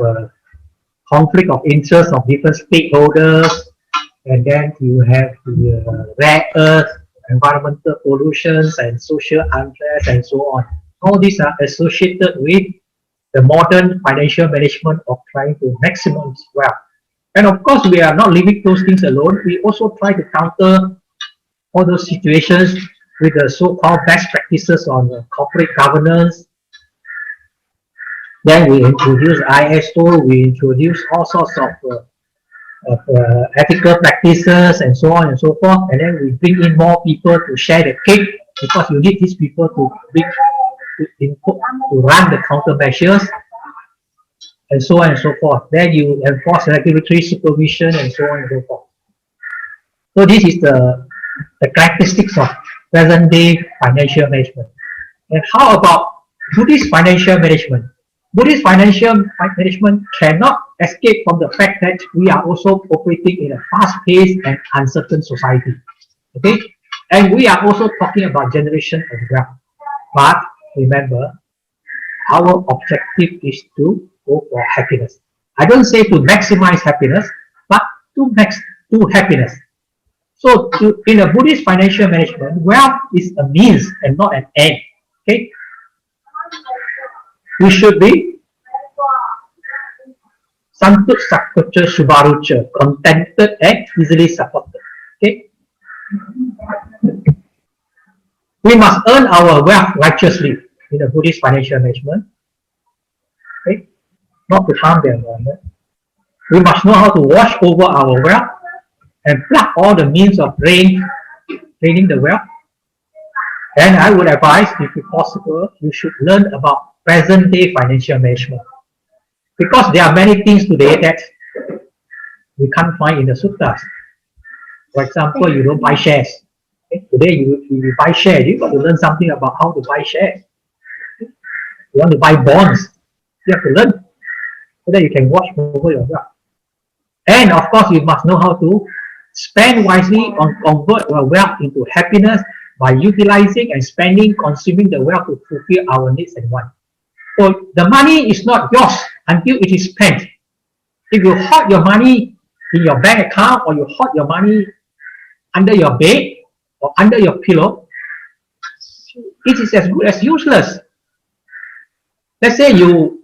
conflict of interest of different stakeholders. And then you have the rare earth, environmental pollutions, and social unrest, and so on. All these are associated with the modern financial management of trying to maximize wealth. And of course, we are not leaving those things alone. We also try to counter all those situations with the so-called best practices on corporate governance. Then we introduce ISO, we introduce all sorts of ethical practices and so on and so forth, and then we bring in more people to share the cake, because you need these people to run the countermeasures and so on and so forth. Then you enforce regulatory supervision and so on and so forth. So this is the characteristics of present day financial management. And how about Buddhist financial management? Buddhist financial management cannot escape from the fact that we are also operating in a fast-paced and uncertain society. Okay, and we are also talking about generation of wealth. But remember, our objective is to go for happiness. I don't say to maximize happiness, but to happiness. So, in a Buddhist financial management, wealth is a means and not an end. Okay. We should be santut sakkocha subharucha, contented and easily supported. Okay. We must earn our wealth righteously in the Buddhist financial management. Okay. Not to harm the environment. We must know how to watch over our wealth and plug all the means of draining the wealth. And I would advise, if possible, you should learn about present day financial management, because there are many things today that we can't find in the suttas. For example, you don't buy shares. Okay? Today you buy shares, you've got to learn something about how to buy shares. You want to buy bonds, you have to learn so that you can watch over your wealth. And of course, you must know how to spend wisely on convert your wealth into happiness by utilizing and spending, consuming the wealth to fulfill our needs and wants. So the money is not yours until it is spent. If you hoard your money in your bank account, or you hoard your money under your bed or under your pillow, it is as good as useless. Let's say you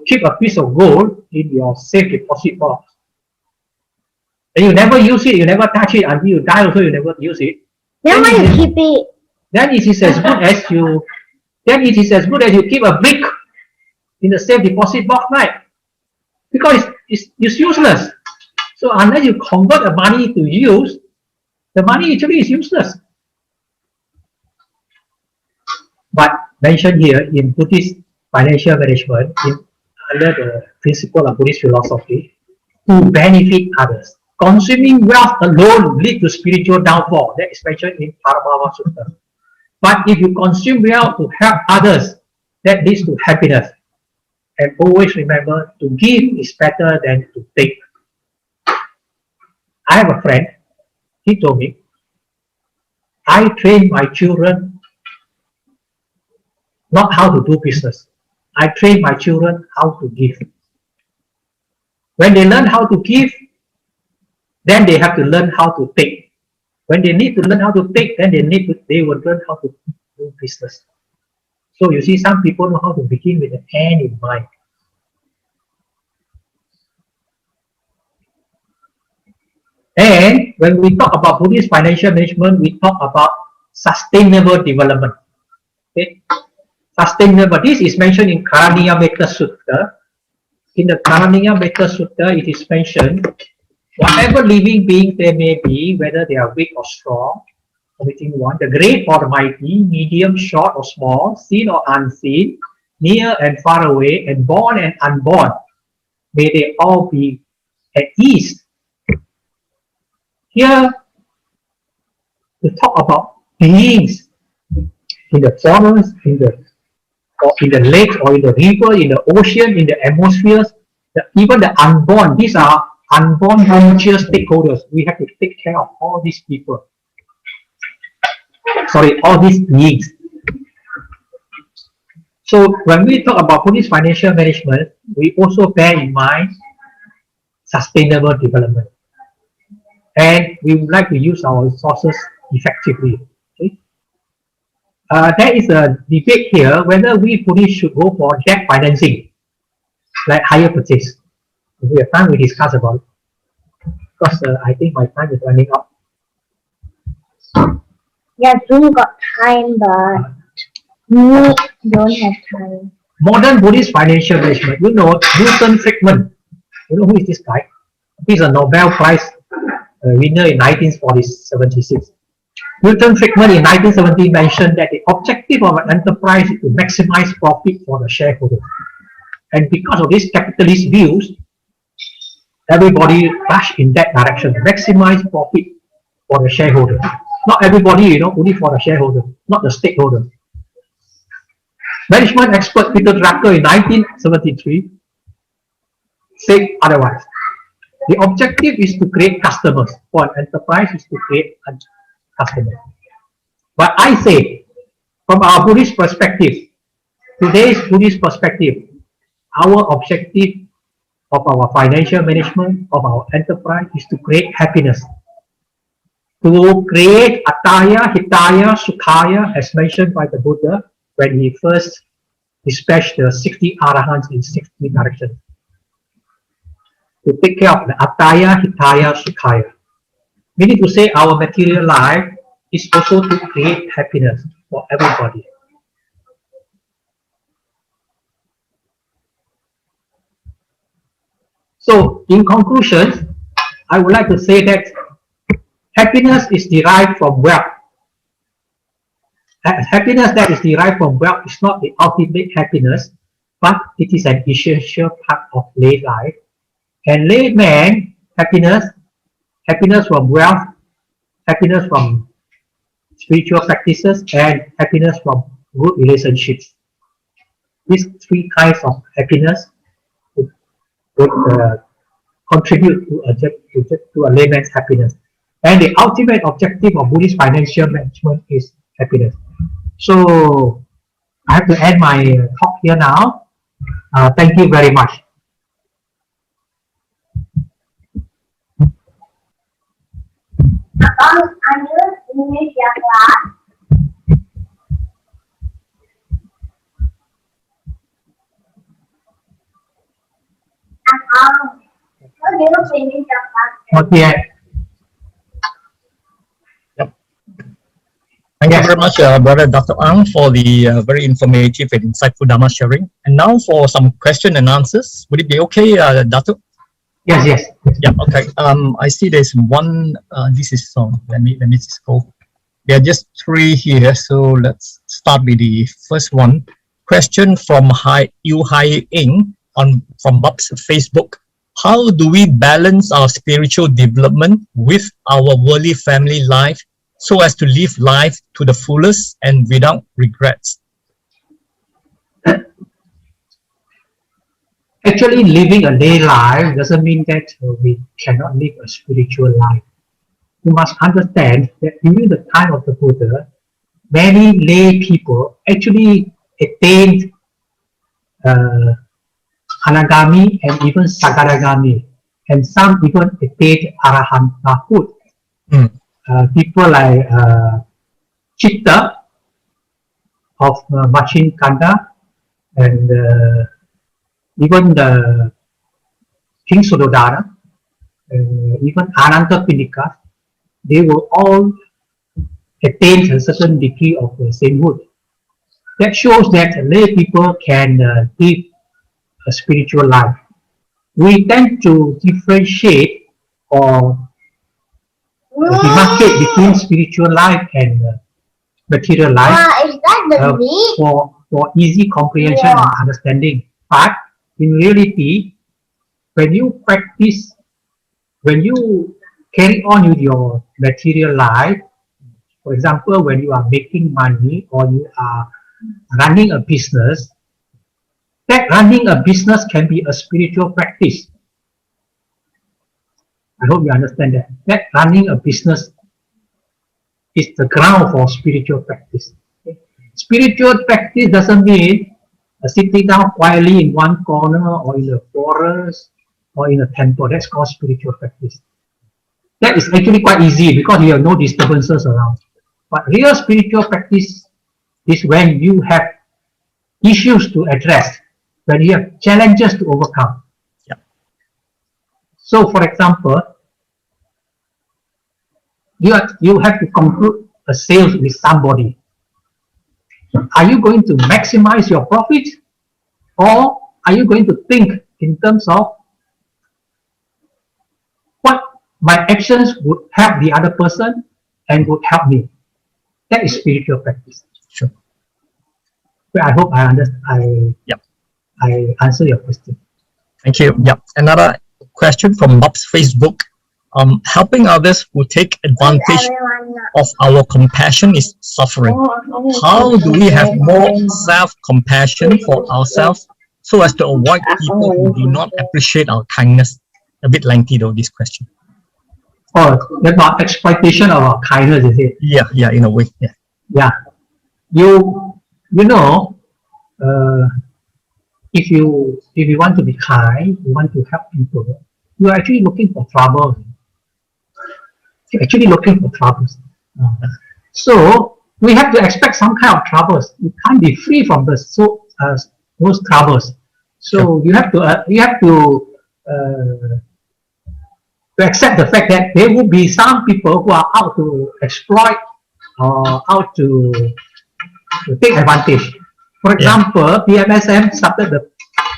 keep a piece of gold in your safe deposit box, and you never use it, you never touch it until you die. Also, you never use it. Then why you keep it? Then it is as good as you. Then it is as good as you keep a brick in the safe deposit box, right? Because it's useless. So unless you convert the money to use, the money actually is useless. But mentioned here in Buddhist financial management, under the principle of Buddhist philosophy, to benefit others. Consuming wealth alone leads to spiritual downfall. That is mentioned in Paramava Sutta. But if you consume wealth to help others, that leads to happiness. And always remember, to give is better than to take. I have a friend, he told me, I train my children not how to do business. I train my children how to give. When they learn how to give, then they have to learn how to take. When they need to learn how to take, then they will learn how to do business. So you see, some people know how to begin with an end in mind. And when we talk about Buddhist financial management, we talk about sustainable development. Okay? Sustainable. This is mentioned in Karaniya-metta Sutta. In the Karaniya-metta Sutta, it is mentioned, whatever living being there may be, whether they are weak or strong, everything one, the great or the mighty, medium, short or small, seen or unseen, near and far away, and born and unborn, may they all be at ease. Here, we talk about beings in the forest, in the lake, or in the river, in the ocean, in the atmospheres, even the unborn. These are unborn future stakeholders. We have to take care of all these people. Sorry, all these beings. So when we talk about Buddhist financial management, we also bear in mind sustainable development. And we would like to use our resources effectively. Okay? There is a debate here whether we Buddhists should go for debt financing, like hire purchase. If we have time, we discuss about it. Because I think my time is running out. Yeah, Choo got time, but me don't have time. Modern Buddhist financial management. You know, Milton Friedman. You know who is this guy? He's a Nobel Prize winner in 1976. Milton Friedman in 1970 mentioned that the objective of an enterprise is to maximize profit for the shareholder. And because of these capitalist views, everybody rush in that direction, maximize profit for the shareholder. Not everybody, you know, only for the shareholder, not the stakeholder. Management expert Peter Drucker in 1973 said otherwise. The objective is to create customers. For an enterprise is to create customers. But I say, from our Buddhist perspective, today's Buddhist perspective, our objective of our financial management, of our enterprise, is to create happiness. To create Attaya, Hitaya, Sukhaya, as mentioned by the Buddha when he first dispatched the 60 Arahants in 60 directions. To take care of the Attaya, Hitaya, Sukhaya. Meaning to say our material life is also to create happiness for everybody. So, in conclusion, I would like to say that happiness is derived from wealth. Happiness that is derived from wealth is not the ultimate happiness, but it is an essential part of lay life. And layman happiness, happiness from wealth, happiness from spiritual practices, and happiness from good relationships. These three kinds of happiness would contribute to a layman's happiness. And the ultimate objective of Buddhist financial management is happiness. So I have to end my talk here now. Thank you very much. Abang, ada Indonesia kelas. Abang, kau dia nak Indonesia kelas. Not yet. Thank you very much, Brother Dr. Ang, for the very informative and insightful Dhamma sharing. And now for some question and answers. Would it be okay, Dato? Yes, yes. Yeah, okay. I see there's one, this is, let me just go. There are just 3 here, so let's start with the first one. Question from Yu Hai Ing from Bub's Facebook. How do we balance our spiritual development with our worldly family life so as to live life to the fullest and without regrets? Actually, living a day life doesn't mean that we cannot live a spiritual life. You must understand that during the time of the Buddha, many lay people actually attained Anagami and even Sagaragami, and some even attained Arahanthood. People like Chitta of Machin Kanda and even the King Sudodana, even Ananta Pindika, they will all attain a certain degree of sainthood. That shows that lay people can live a spiritual life. We tend to differentiate or demarcate between spiritual life and material life Is that the meat? for easy comprehension and understanding. But in reality, when you practice, when you carry on with your material life, for example, when you are making money or you are running a business, that running a business can be a spiritual practice. I hope you understand that. That running a business is the ground for spiritual practice. Okay? Spiritual practice doesn't mean sitting down quietly in one corner or in a forest or in a temple. That's called spiritual practice. That is actually quite easy because you have no disturbances around. But real spiritual practice is when you have issues to address, when you have challenges to overcome. Yeah. So, for example, you have to conclude a sale with somebody. Are you going to maximize your profit, or are you going to think in terms of what my actions would help the other person and would help me? That is spiritual practice. Sure. Well, I hope I understand. I answer your question. Thank you. Yep. Another question from Bob's Facebook. Helping others who take advantage of our compassion is suffering. How do we have more self-compassion for ourselves so as to avoid people who do not appreciate our kindness? A bit lengthy though, this question. Oh, that's about exploitation of our kindness, is it? Yeah, in a way. Yeah. You know, if you want to be kind, you want to help people, you are actually looking for trouble. You're actually looking for troubles. So we have to expect some kind of troubles. You can't be free from those troubles. So you have to accept the fact that there will be some people who are out to exploit or out to take advantage. For example, PMSM started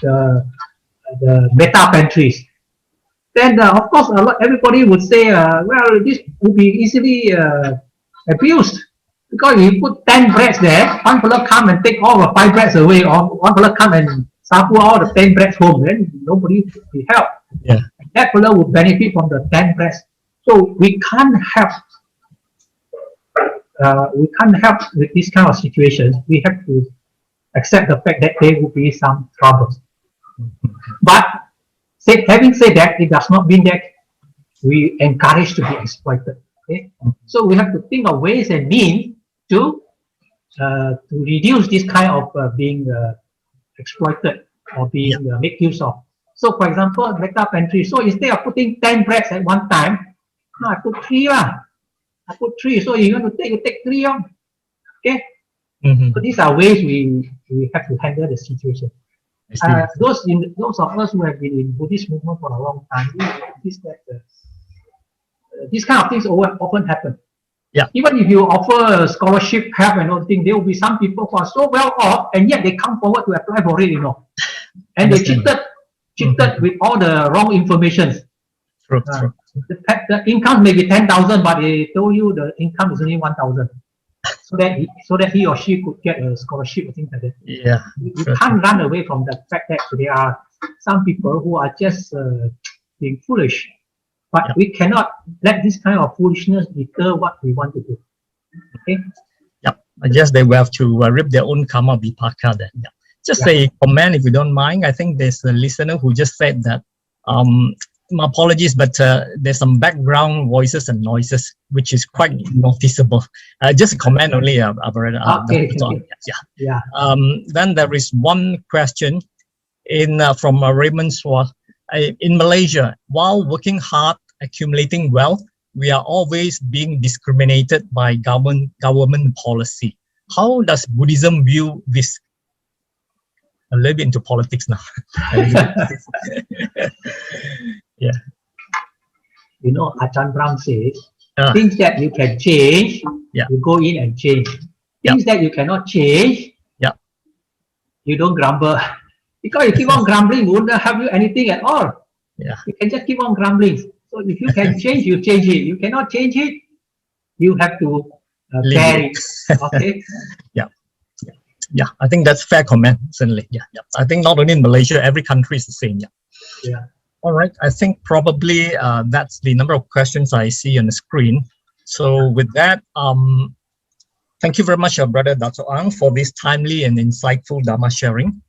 the meta pantries. Then of course everybody would say, well, this would be easily abused because you put 10 breads there, one fellow come and take all the 5 breads away, or one fellow come and sample all the 10 breads home, then nobody will help. Yeah. That fellow would benefit from the 10 breads. So we can't help. With this kind of situations. We have to accept the fact that there will be some troubles. But having said that, it does not mean that we encourage to be exploited. Okay? So we have to think of ways and means to reduce this kind of being exploited or being made use of. So for example, meta pantry. So instead of putting 10 breads at one time, I put 3 I put 3. So you want to take 3 Okay. So these are ways we have to handle the situation. Those of us who have been in Buddhist movement for a long time, we notice that these kind of things often happen. Yeah. Even if you offer scholarship, help and all things, there will be some people who are so well off and yet they come forward to apply for it, And they cheated with all the wrong information. True, Uh, true. the income may be 10,000, but they told you the income is only 1,000, so that he or she could get a scholarship or things like that. Yeah. You True. can't run away from the fact that there are some people who are just being foolish, but Yeah. we cannot let this kind of foolishness deter what we want to do. Okay. Yep. I guess they will have to rip their own karma vipaka then. Yeah. Just a comment, if you don't mind. I think there's a listener who just said that, my apologies, but there's some background voices and noises, which is quite noticeable. Just a comment only, Okay. Yeah. Then there is one question from Raymond Swa. In Malaysia, while working hard, accumulating wealth, we are always being discriminated by government policy. How does Buddhism view this? A little bit into politics now. Yeah. You know, Ajahn Brahm says, Ah. things that you can change, Yeah. you go in and change. Yeah. Things that you cannot change, Yeah. you don't grumble. Because you keep on grumbling, it won't help you anything at all. Yeah. You can just keep on grumbling. So if you can change, you change it. You cannot change it, you have to Leave bear it. it. Okay. Yeah, I think that's fair comment, certainly. Yeah. I think not only in Malaysia, every country is the same. Yeah. All right. I think probably that's the number of questions I see on the screen. So with that, thank you very much, Brother Dato Ang, for this timely and insightful Dharma sharing.